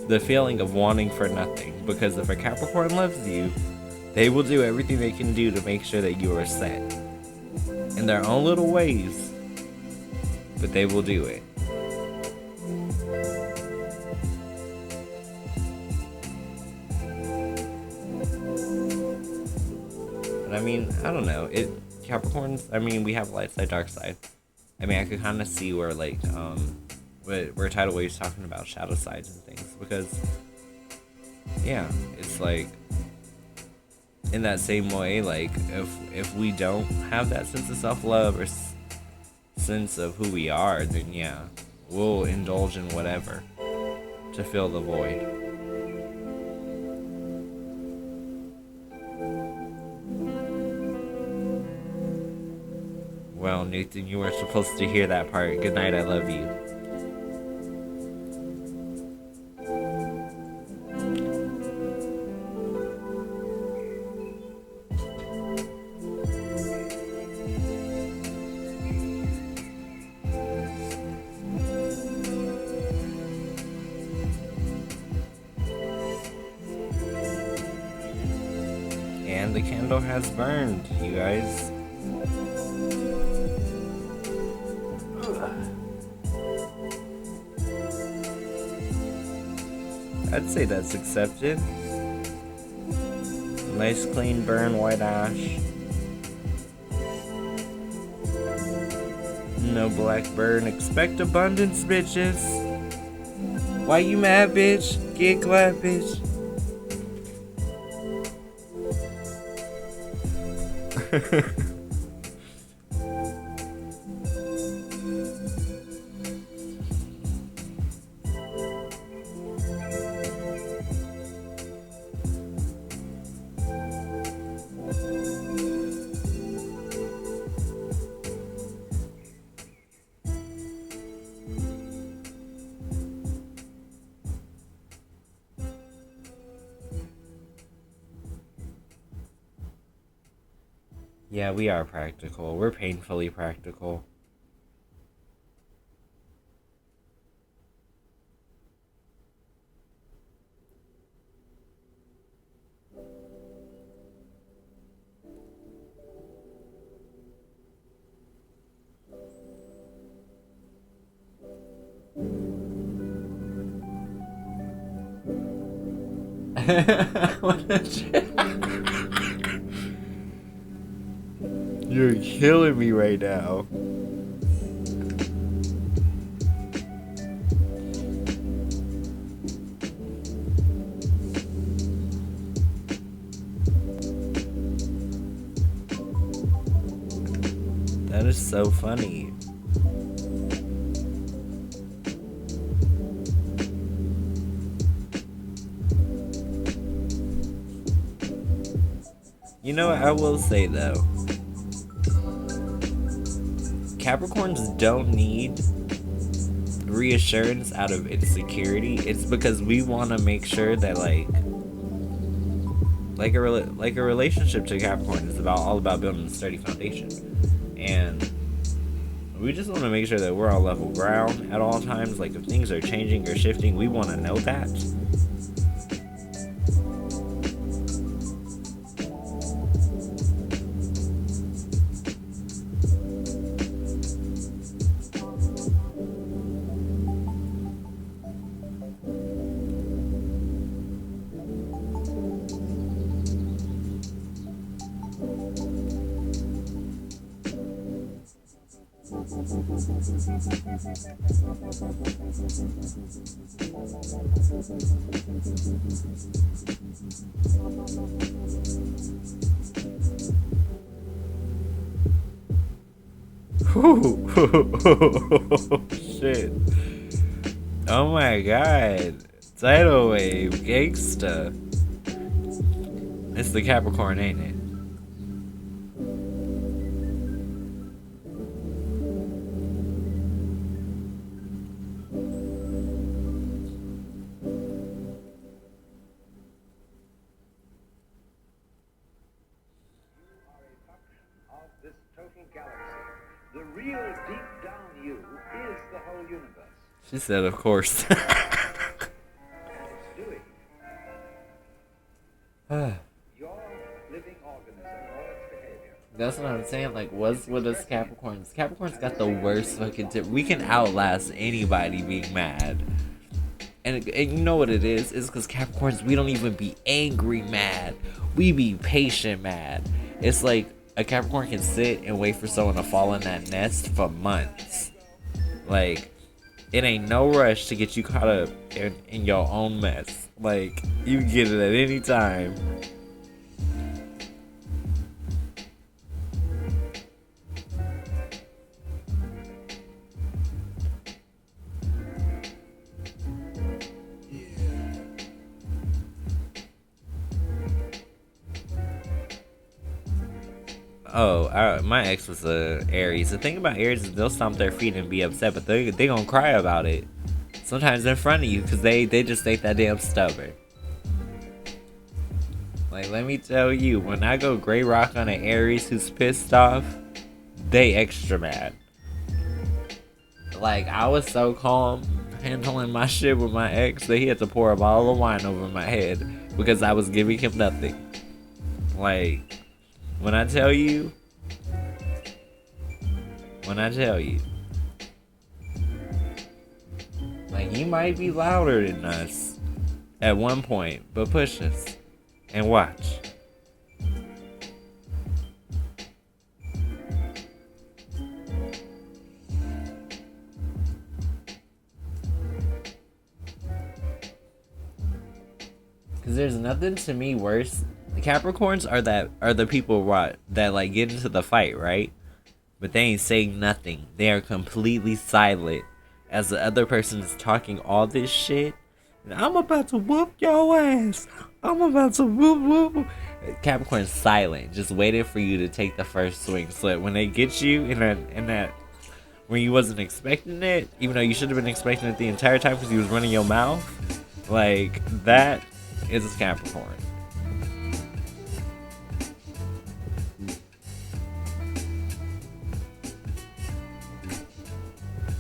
[SPEAKER 2] the feeling of wanting for nothing. Because if a Capricorn loves you, they will do everything they can do to make sure that you are set. In their own little ways, but they will do it. I mean, I don't know. Capricorns, I mean, we have light side, dark side. I mean, I could kind of see where, like, where tidal waves talking about shadow sides and things, because yeah, it's like in that same way, like if we don't have that sense of self-love or sense of who we are, then yeah, we'll indulge in whatever to fill the void. Well, Nathan, you weren't supposed to hear that part. Good night, I love you. And the candle has burned, you guys. I'd say that's accepted. Nice clean burn, white ash. No black burn. Expect abundance, bitches. Why you mad, bitch? Get glad, bitch. Yeah, we are practical. We're painfully practical. What a shit. You're killing me right now. That is so funny. You know what I will say though? Capricorns don't need reassurance out of insecurity. It's because we want to make sure that like a relationship to Capricorn is all about building a sturdy foundation, and we just want to make sure that we're on level ground at all times. Like if things are changing or shifting, we want to know that. Shit. Oh my god. Tidal wave gangsta. It's the Capricorn, ain't it? She said, of course. That's what I'm saying. Like, what's with us Capricorns? Capricorns got the worst fucking tip. We can outlast anybody being mad. And you know what it is? It's because Capricorns, we don't even be angry mad. We be patient mad. It's like a Capricorn can sit and wait for someone to fall in that nest for months. Like, it ain't no rush to get you caught up in your own mess. Like, you can get it at any time. Oh, my ex was a Aries. The thing about Aries is they'll stomp their feet and be upset, but they gonna cry about it. Sometimes in front of you, because they just ain't that damn stubborn. Like, let me tell you, when I go gray rock on an Aries who's pissed off, they extra mad. Like, I was so calm handling my shit with my ex that he had to pour a bottle of wine over my head because I was giving him nothing. Like, when I tell you, like, he might be louder than us at one point, but push us and watch. Cause there's nothing to me worse. The Capricorns are the people that like get into the fight, right? But they ain't saying nothing. They are completely silent as the other person is talking all this shit. And I'm about to whoop your ass. I'm about to whoop. Capricorn's silent, just waiting for you to take the first swing. So that when they get you in that when you wasn't expecting it, even though you should have been expecting it the entire time because you was running your mouth, like that is a Capricorn.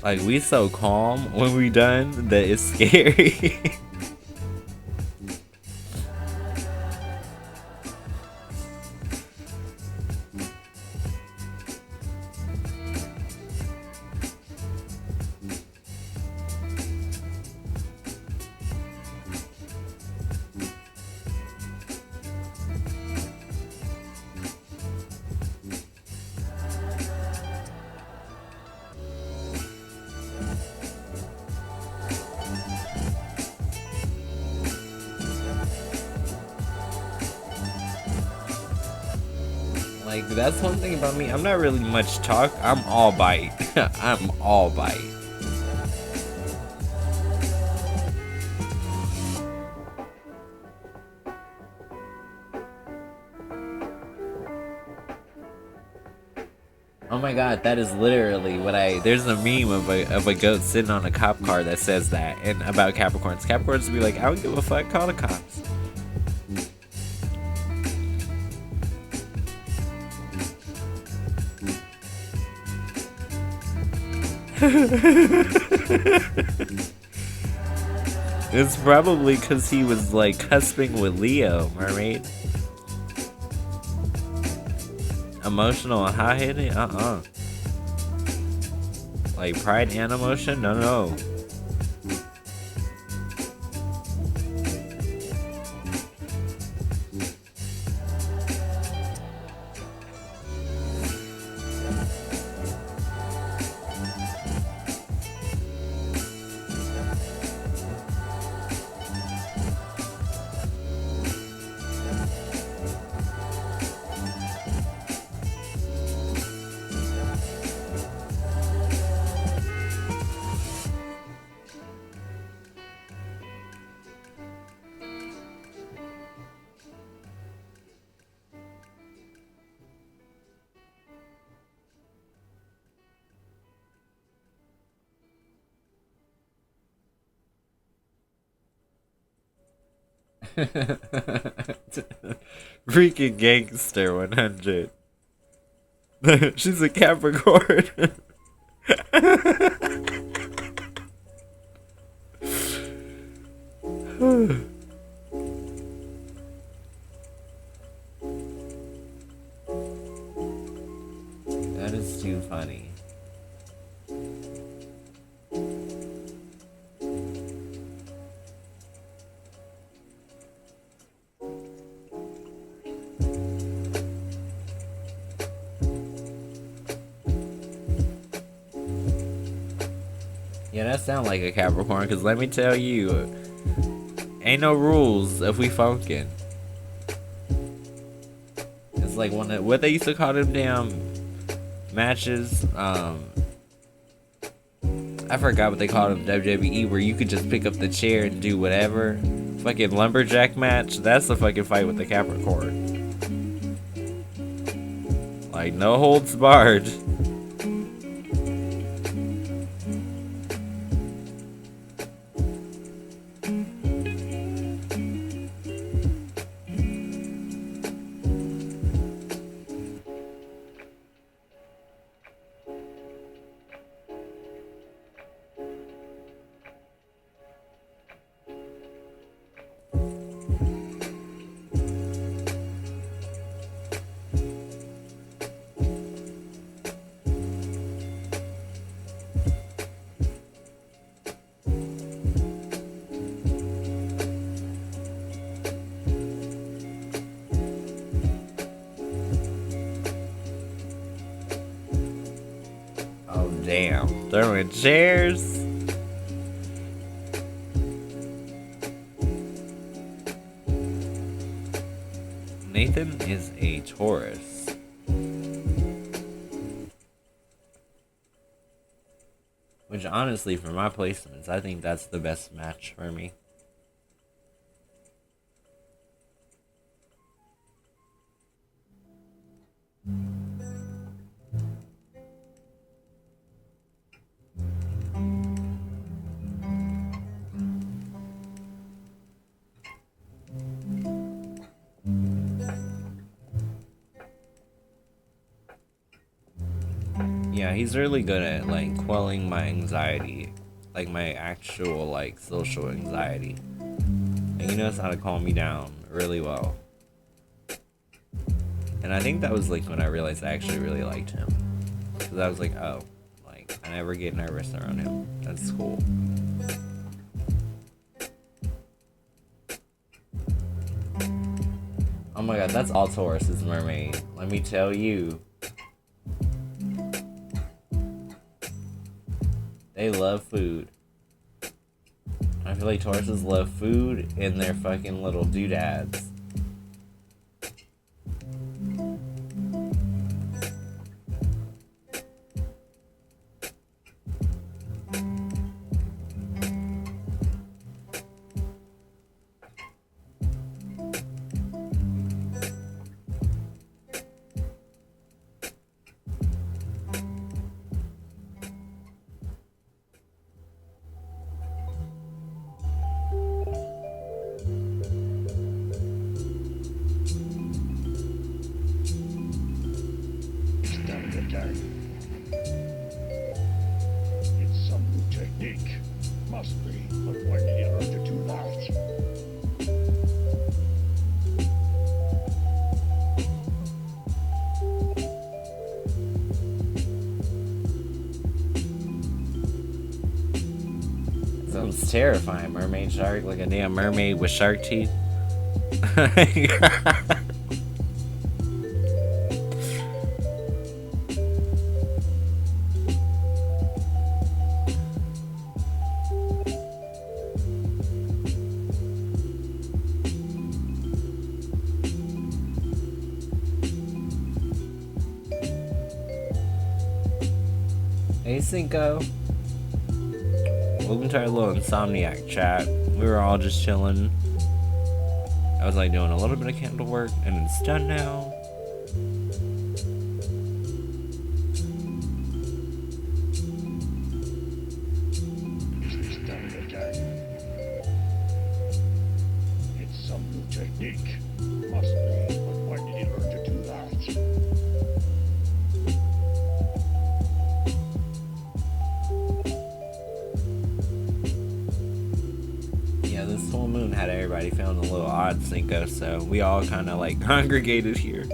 [SPEAKER 2] Like, we so calm when we done that it's scary. Like, that's one thing about me. I'm not really much talk. I'm all bite. I'm all bite. Oh my god, that is literally what there's a meme of a goat sitting on a cop car that says that, and about Capricorns. Capricorns be like, I don't give a fuck, call the cops. It's probably because he was like cusping with Leo, mermaid. Emotional and hot-headed? Like pride and emotion? No. Freaking gangster 100. She's a Capricorn. That is too funny. Yeah, that sound like a Capricorn, because let me tell you, ain't no rules if we funkin'. It's like what they used to call them damn matches, I forgot what they called them, WWE, where you could just pick up the chair and do whatever. Fucking lumberjack match, that's the fucking fight with the Capricorn. Like, no holds barred. Oh damn, throwing chairs. Nathan is a Taurus. Which honestly, for my placements, I think that's the best match for me. Yeah, he's really good at like quelling my anxiety, like my actual like social anxiety. And he knows how to calm me down really well. And I think that was like when I realized I actually really liked him. Because I was like, oh, like I never get nervous around him. That's cool. Oh my god, that's all Taurus's mermaid. Let me tell you. They love food. I feel like Tauruses love food and their fucking little doodads.
[SPEAKER 3] It's some new technique. Must be, but why did you learn to do that?
[SPEAKER 2] Sounds terrifying. Mermaid shark, like a damn mermaid with shark teeth. Hey Cinco. Welcome to our little Insomniac chat. We were all just chilling. I was like doing a little bit of candle work and it's done now.
[SPEAKER 3] It's done again. It's some new technique. Must be, but why did you learn to do that?
[SPEAKER 2] This full moon had everybody feeling a little odd, Cinco, so we all kind of like congregated here.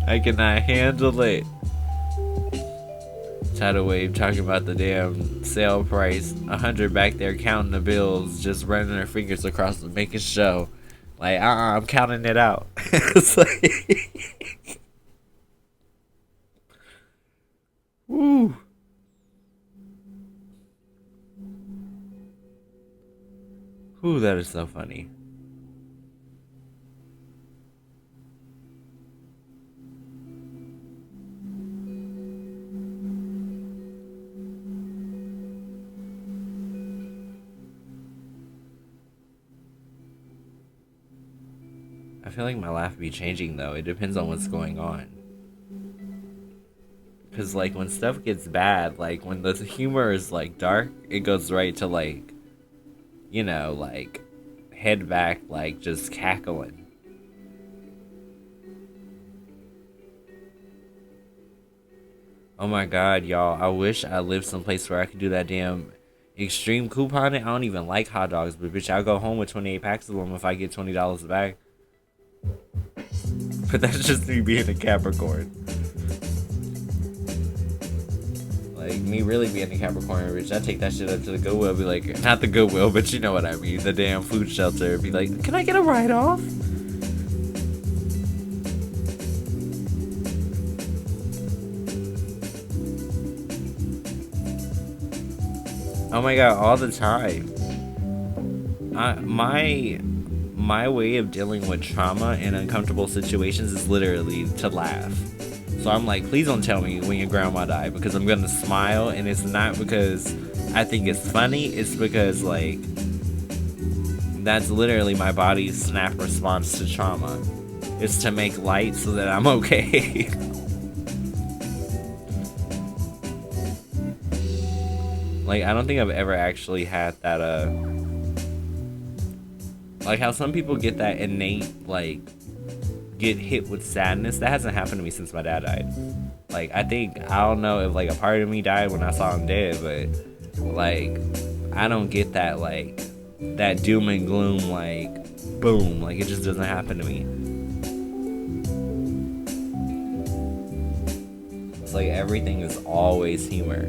[SPEAKER 2] I cannot handle it. Tidal Wave talking about the damn sale price. 100 back there counting the bills, just running their fingers across the making show. Like, I'm counting it out. It's like, woo. Ooh, that is so funny. I feel like my laugh be changing though. It depends on what's going on. Cause like when stuff gets bad, like when the humor is like dark, it goes right to like, you know, like head back, like just cackling. Oh my god, y'all, I wish I lived someplace where I could do that damn extreme couponing. I don't even like hot dogs, but bitch, I'll go home with 28 packs of them if I get $20 back. But that's just me being a Capricorn. Like, me really being a Capricorn, bitch, I take that shit up to the Goodwill, be like, not the Goodwill, but you know what I mean, the damn food shelter, be like, can I get a write-off? Oh my god, all the time. My way of dealing with trauma and uncomfortable situations is literally to laugh. So I'm like, please don't tell me when your grandma died, because I'm gonna smile, and it's not because I think it's funny, it's because like that's literally my body's snap response to trauma. It's to make light so that I'm okay. Like, I don't think I've ever actually had that, like how some people get that innate, like, get hit with sadness. That hasn't happened to me since my dad died. Like, I don't know if, like, a part of me died when I saw him dead, but, like, I don't get that, like, that doom and gloom, like, boom. Like, it just doesn't happen to me. It's like everything is always humor.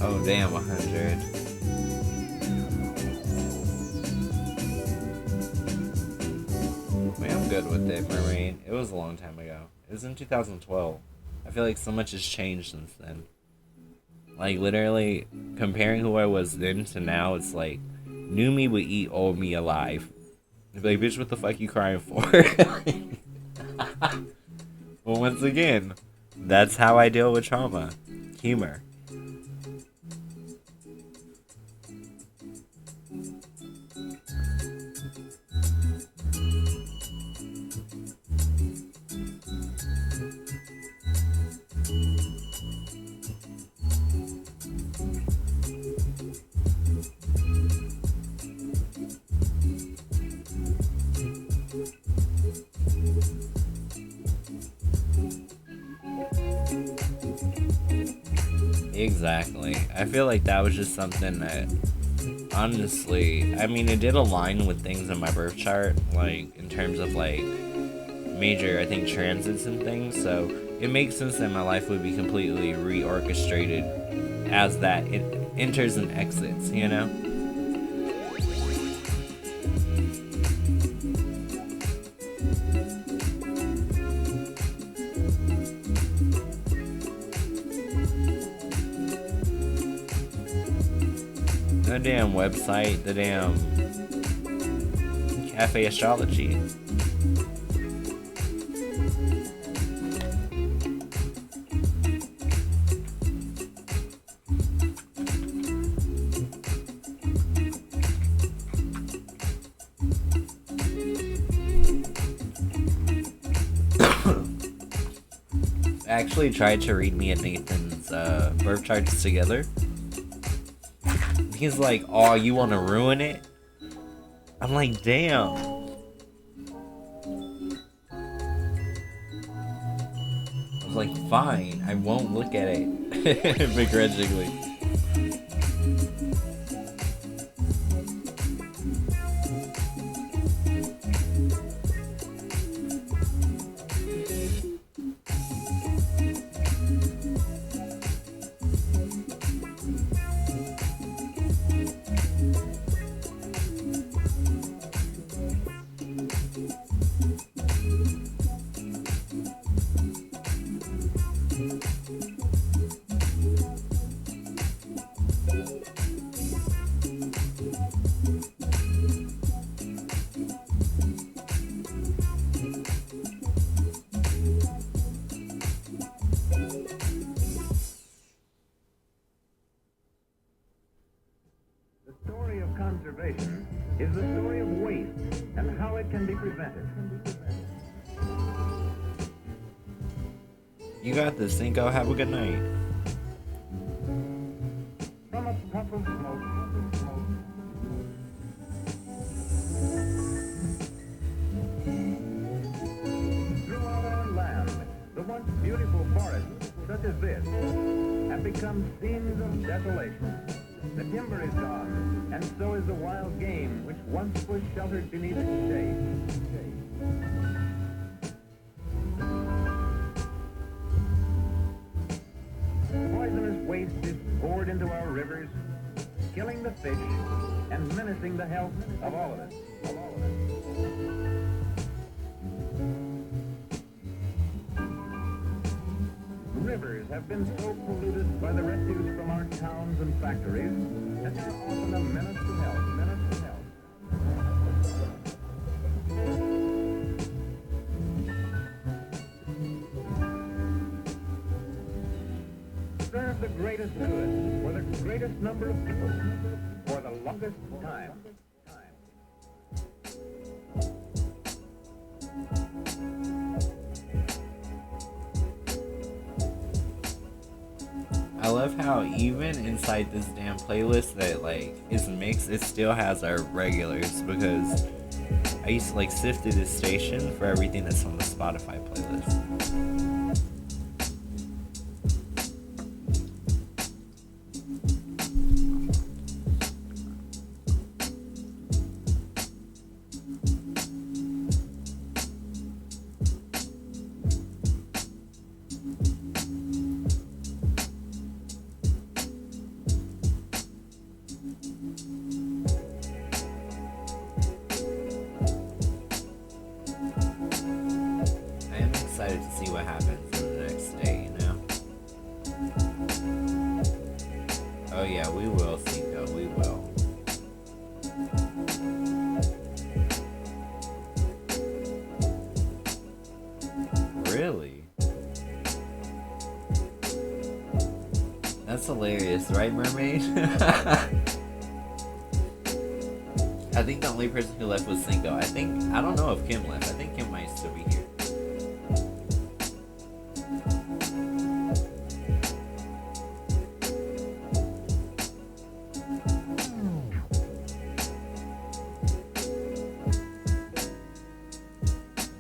[SPEAKER 2] Oh damn, 100. I mean, I'm good with it, Marine. It was a long time ago. It was in 2012. I feel like so much has changed since then. Like, literally, comparing who I was then to now, it's like, new me would eat old me alive. I'd be like, bitch, what the fuck you crying for? Well, once again, that's how I deal with trauma. Humor. Exactly. I feel like that was just something that, honestly, I mean, it did align with things in my birth chart, like, in terms of, like, major, I think, transits and things, so it makes sense that my life would be completely reorchestrated as that it enters and exits, you know? The damn website, the damn cafe astrology. actually tried to read me and Nathan's birth charts together. He's like, "Oh, you want to ruin it?" I'm like, "Damn." I was like, "Fine, I won't look at it." Begrudgingly.
[SPEAKER 4] Conservation is the story of waste and how it can be prevented.
[SPEAKER 2] You got this, Cinco. Have a good night.
[SPEAKER 4] From a puff of smoke, throughout our land, the once beautiful forests, such as this, have become scenes of desolation. The timber is gone, and so is the wild game which once was sheltered beneath its shade. Poisonous waste is poured into our rivers, killing the fish and menacing the health of all of us. Rivers have been so polluted by the refuse from our towns and factories that they're often a menace to health. Serve the greatest good for the greatest number of people for the longest time.
[SPEAKER 2] I love how even inside this damn playlist that like is mixed, it still has our regulars, because I used to like sift through this station for everything that's on the Spotify playlist. To see what happens in the next day, you know? Oh yeah, we will, Cinco, we will. Really? That's hilarious, right, Mermaid? I think the only person who left was Cinco. I don't know if Kim left. I think Kim might still be here.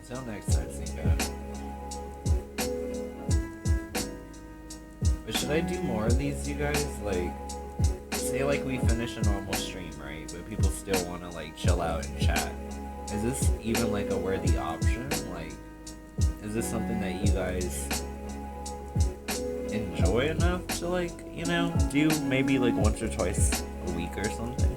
[SPEAKER 2] Until next time, Cinco. But should I do more of these, you guys? Like, say like we finish a normal stream, right? But people still want to like chill out and chat. Is this even like a worthy option? Like, is this something that you guys enjoy enough to like, you know, do maybe like once or twice a week or something?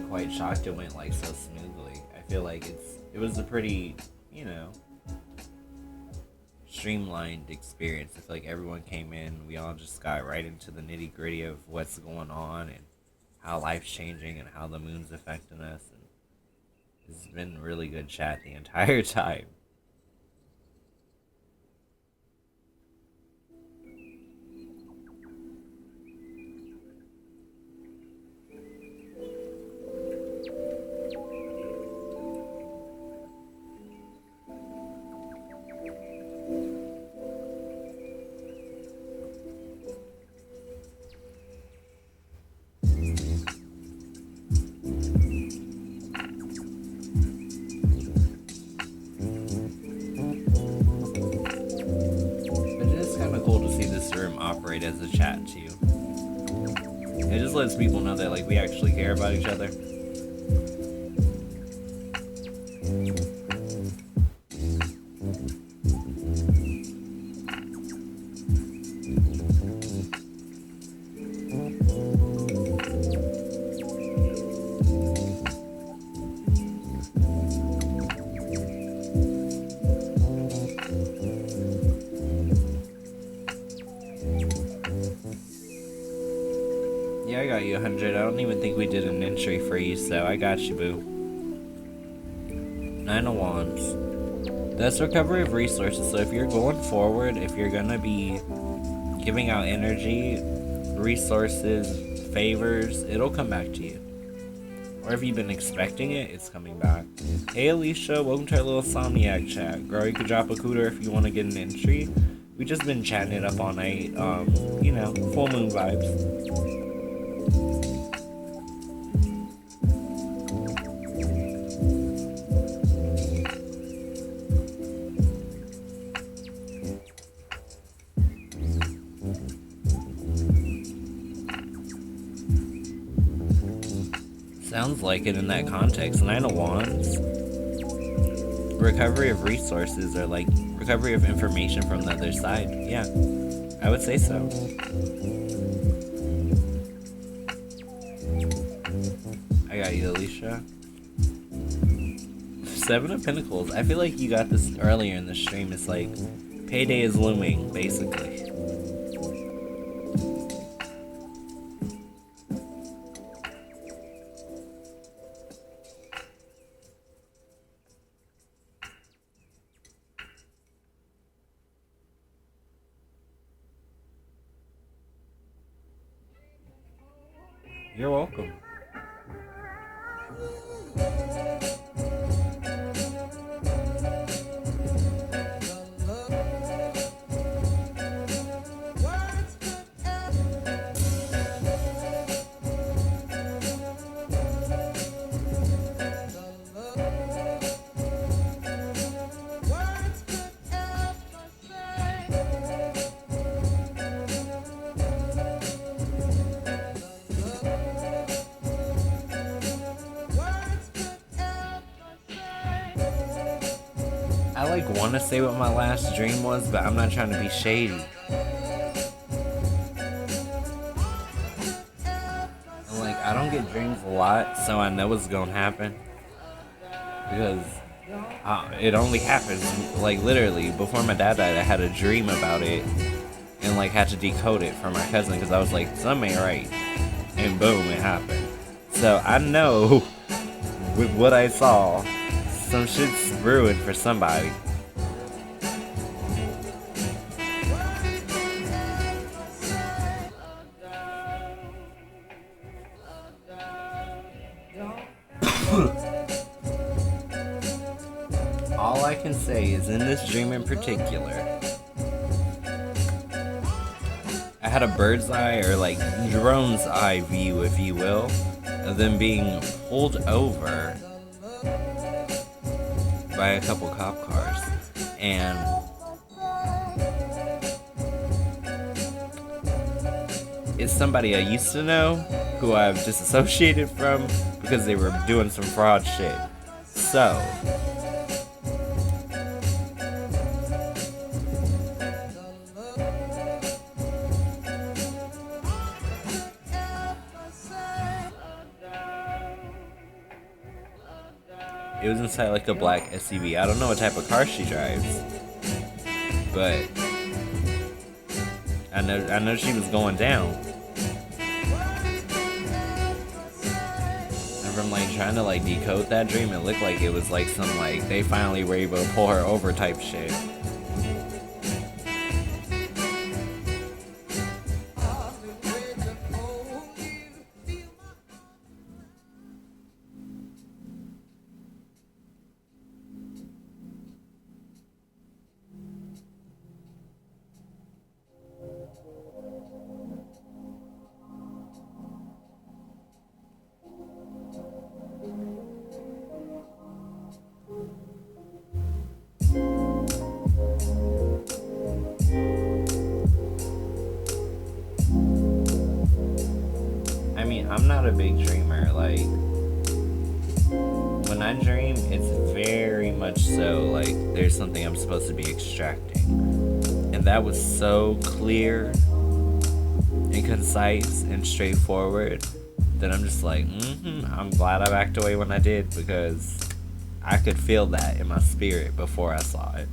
[SPEAKER 2] Quite shocked it went like so smoothly. I feel like it was a pretty, you know, streamlined experience. I feel like everyone came in, we all just got right into the nitty gritty of what's going on and how life's changing and how the moon's affecting us, and It's been really good chat the entire time. Operate as a chat too. It just lets people know that like we actually care about each other. Yeah, I got you 100. I don't even think we did an entry for you, so I got you, boo. 9 of Wands. That's recovery of resources, so if you're going forward, if you're gonna be giving out energy, resources, favors, it'll come back to you. Or if you've been expecting it, it's coming back. Hey Alicia, welcome to our little Insomniac chat. Girl, you could drop a cooter if you want to get an entry. We just been chatting it up all night, you know, full moon vibes. Sounds like it in that context. 9 of Wands. Recovery of resources or like recovery of information from the other side. Yeah, I would say so. I got you, Alicia. 7 of Pentacles. I feel like you got this earlier in the stream. It's like payday is looming, basically. You're welcome. I like want to say what my last dream was, but I'm not trying to be shady. And like, I don't get dreams a lot, so I know what's gonna happen. Because it only happens, like literally, before my dad died, I had a dream about it. And like, had to decode it for my cousin, because I was like, something ain't right. And boom, it happened. So I know, with what I saw, some shit's ruined for somebody. All I can say is in this dream in particular, I had a bird's eye or like drone's eye view, if you will, of them being pulled over by a couple cop cars, and it's somebody I used to know who I've disassociated from because they were doing some fraud shit. So it was inside like a black SUV. I don't know what type of car she drives, but I know she was going down. And from like trying to like decode that dream, it looked like it was like some like they finally were able to pull her over type shit. I'm not a big dreamer. Like, when I dream, it's very much so like there's something I'm supposed to be extracting. And that was so clear and concise and straightforward that I'm just like, I'm glad I backed away when I did, because I could feel that in my spirit before I saw it.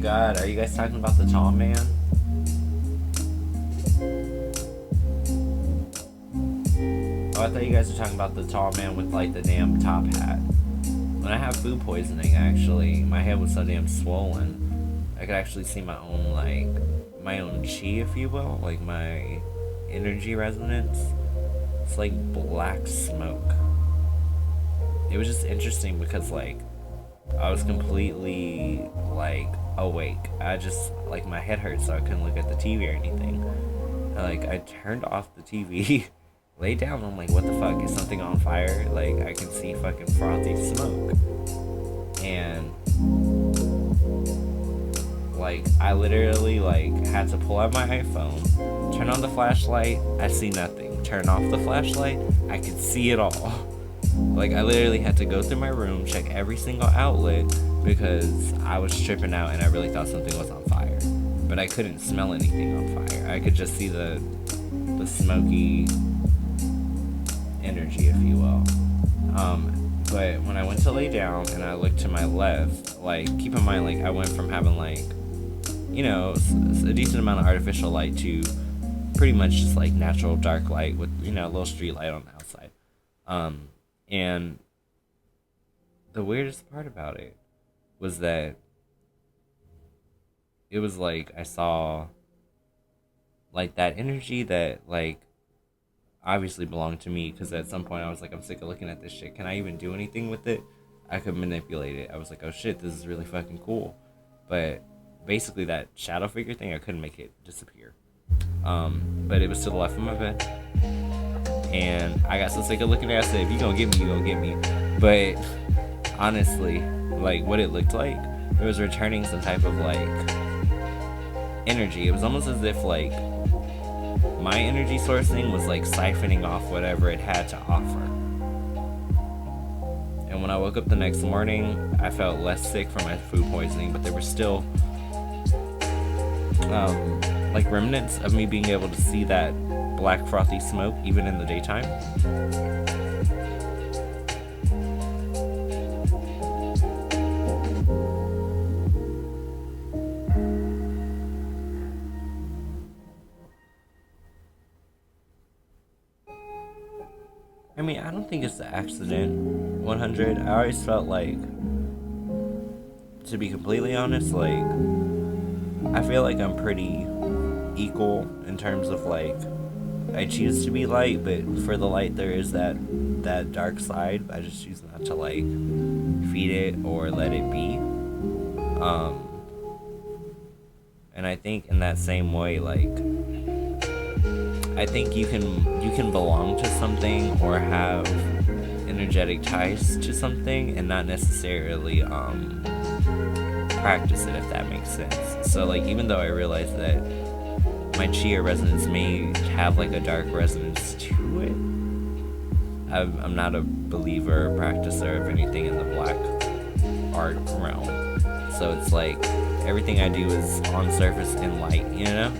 [SPEAKER 2] God, are you guys talking about the tall man? Oh, I thought you guys were talking about the tall man with like the damn top hat. When I have food poisoning, actually, my head was so damn swollen, I could actually see my own chi, if you will, like my energy resonance. It's like black smoke. It was just interesting because like I was completely like awake. I just like my head hurt, so I couldn't look at the TV or anything. And, like I turned off the TV, laid down. I'm like, what the fuck? Is something on fire? Like I can see fucking frothy smoke, and like I literally like had to pull out my iPhone, turn on the flashlight. I see nothing. Turn off the flashlight. I could see it all. Like, I literally had to go through my room, check every single outlet, because I was tripping out and I really thought something was on fire. But I couldn't smell anything on fire. I could just see the smoky energy, if you will. But when I went to lay down and I looked to my left, like, keep in mind, like, I went from having, like, you know, a decent amount of artificial light to pretty much just, like, natural dark light with, you know, a little street light on the outside. And the weirdest part about it was that it was like I saw like that energy that like obviously belonged to me, because at some point I was like, I'm sick of looking at this shit. Can I even do anything with it? I could manipulate it. I was like, oh shit, this is really fucking cool. But basically that shadow figure thing, I couldn't make it disappear. But it was to the left of my bed. And I got so sick of looking at it, I said, if you gonna get me, you gonna get me. But honestly, like what it looked like, it was returning some type of like energy. It was almost as if like my energy sourcing was like siphoning off whatever it had to offer. And when I woke up the next morning, I felt less sick from my food poisoning, but there were still like remnants of me being able to see that black frothy smoke even in the daytime. I mean, I don't think it's an accident. 100. I always felt like, to be completely honest, like I feel like I'm pretty equal in terms of like I choose to be light, but for the light there is that dark side. I just choose not to like feed it or let it be. And I think in that same way, like I think you can belong to something or have energetic ties to something and not necessarily practice it, if that makes sense. So like even though I realize that my chi resonance may have like a dark resonance to it, I'm not a believer or practicer of anything in the black art realm. So it's like everything I do is on surface in light, you know?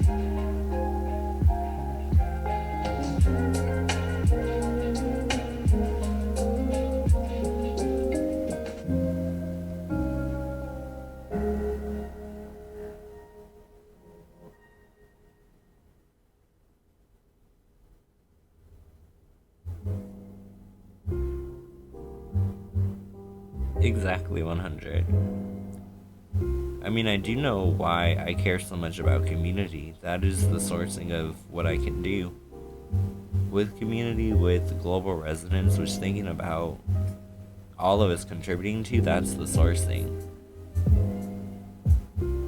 [SPEAKER 2] Exactly 100. I mean, I do know why I care so much about community. That is the sourcing of what I can do. With community, with global resonance, which thinking about all of us contributing to, that's the sourcing.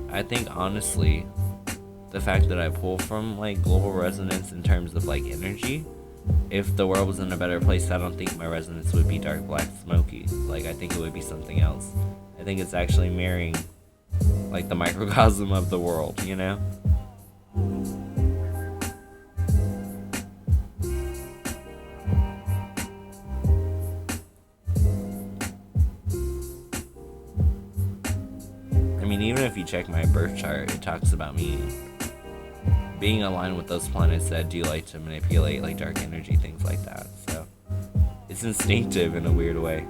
[SPEAKER 2] I think, honestly, the fact that I pull from, like, global resonance in terms of, like, energy, if the world was in a better place, I don't think my resonance would be dark, black, smoky. Like, I think it would be something else. I think it's actually mirroring, like, the microcosm of the world, you know? I mean, even if you check my birth chart, it talks about me being aligned with those planets that do like to manipulate, like, dark energy, things like that. So it's instinctive in a weird way.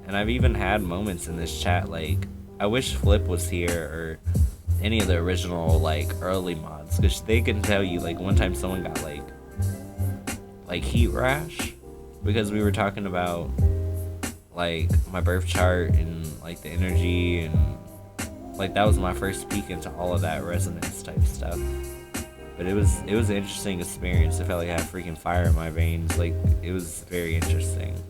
[SPEAKER 2] And I've even had moments in this chat, like, I wish Flip was here, or any of the original, like, early mods, because they can tell you, like, one time someone got, like heat rash, because we were talking about, like, my birth chart and, like, the energy, and, like, that was my first peek into all of that resonance type stuff. But it was an interesting experience. I felt like I had freaking fire in my veins. Like, it was very interesting.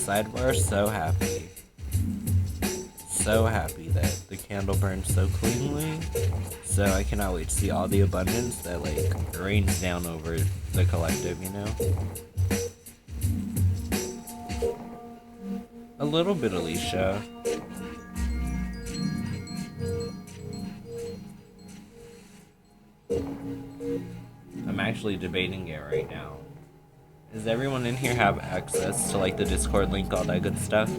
[SPEAKER 2] Sidebar, so happy that the candle burns so cleanly, so I cannot wait to see all the abundance that, like, rains down over the collective, you know? A little bit, Alicia. I'm actually debating it right now. Does everyone in here have access to, like, the Discord link, all that good stuff?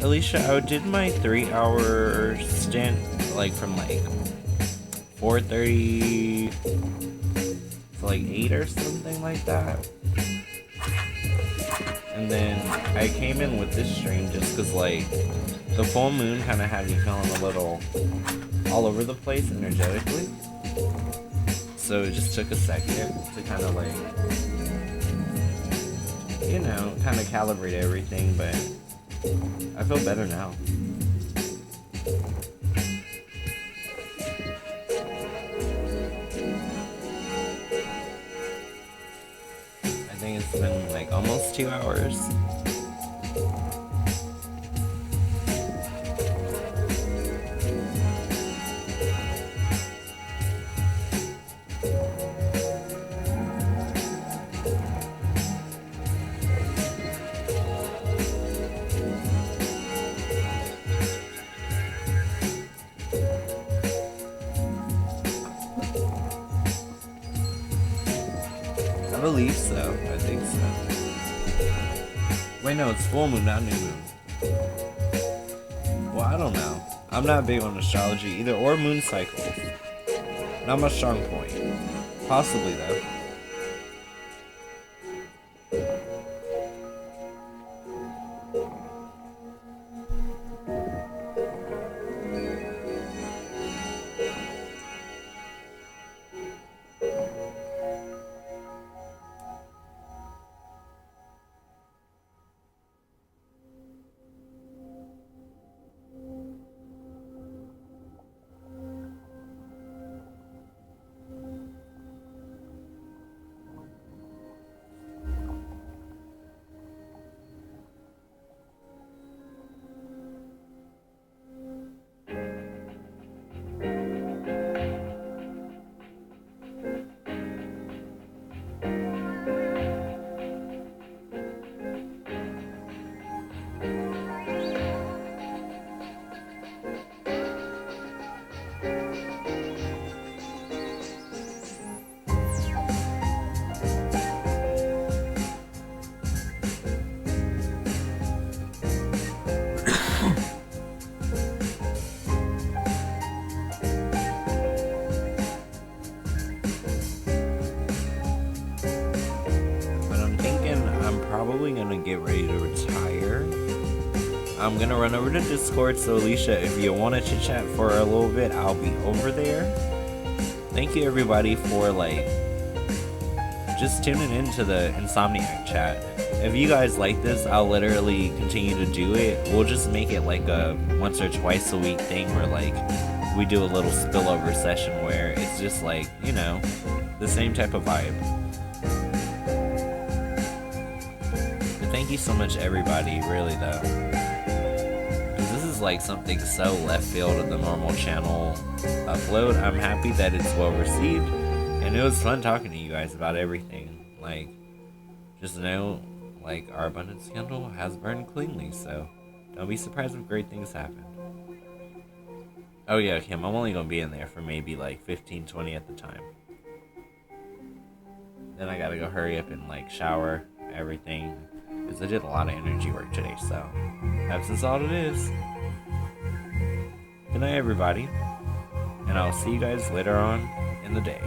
[SPEAKER 2] Alicia, I did my 3-hour stint, like from like 4:30 to like 8 or something like that. And then I came in with this stream just because like the full moon kind of had me feeling a little all over the place energetically. So it just took a second to kind of like, you know, kind of calibrate everything, but I feel better now. I think it's been like almost 2 hours. I believe so. I think so. Wait, no, it's full moon, not new moon. Well, I don't know. I'm not big on astrology either, or moon cycles. Not my strong point. Possibly, though. Probably gonna get ready to retire. I'm gonna run over to Discord, so Alicia, if you want to chit chat for a little bit, I'll be over there. Thank you everybody for like just tuning into the Insomniac chat. If you guys like this, I'll literally continue to do it. We'll just make it like a once or twice a week thing where like we do a little spillover session where it's just like, you know, the same type of vibe. Thank you so much everybody, really though. This is like something so left field of the normal channel upload. I'm happy that it's well received. And it was fun talking to you guys about everything. Like, just know, like, our abundance candle has burned cleanly, so don't be surprised if great things happen. Oh yeah, Kim, I'm only gonna be in there for maybe like 15-20 at the time. Then I gotta go hurry up and like shower, everything. Because I did a lot of energy work today, so that's just all it is. Good night, everybody, and I'll see you guys later on in the day.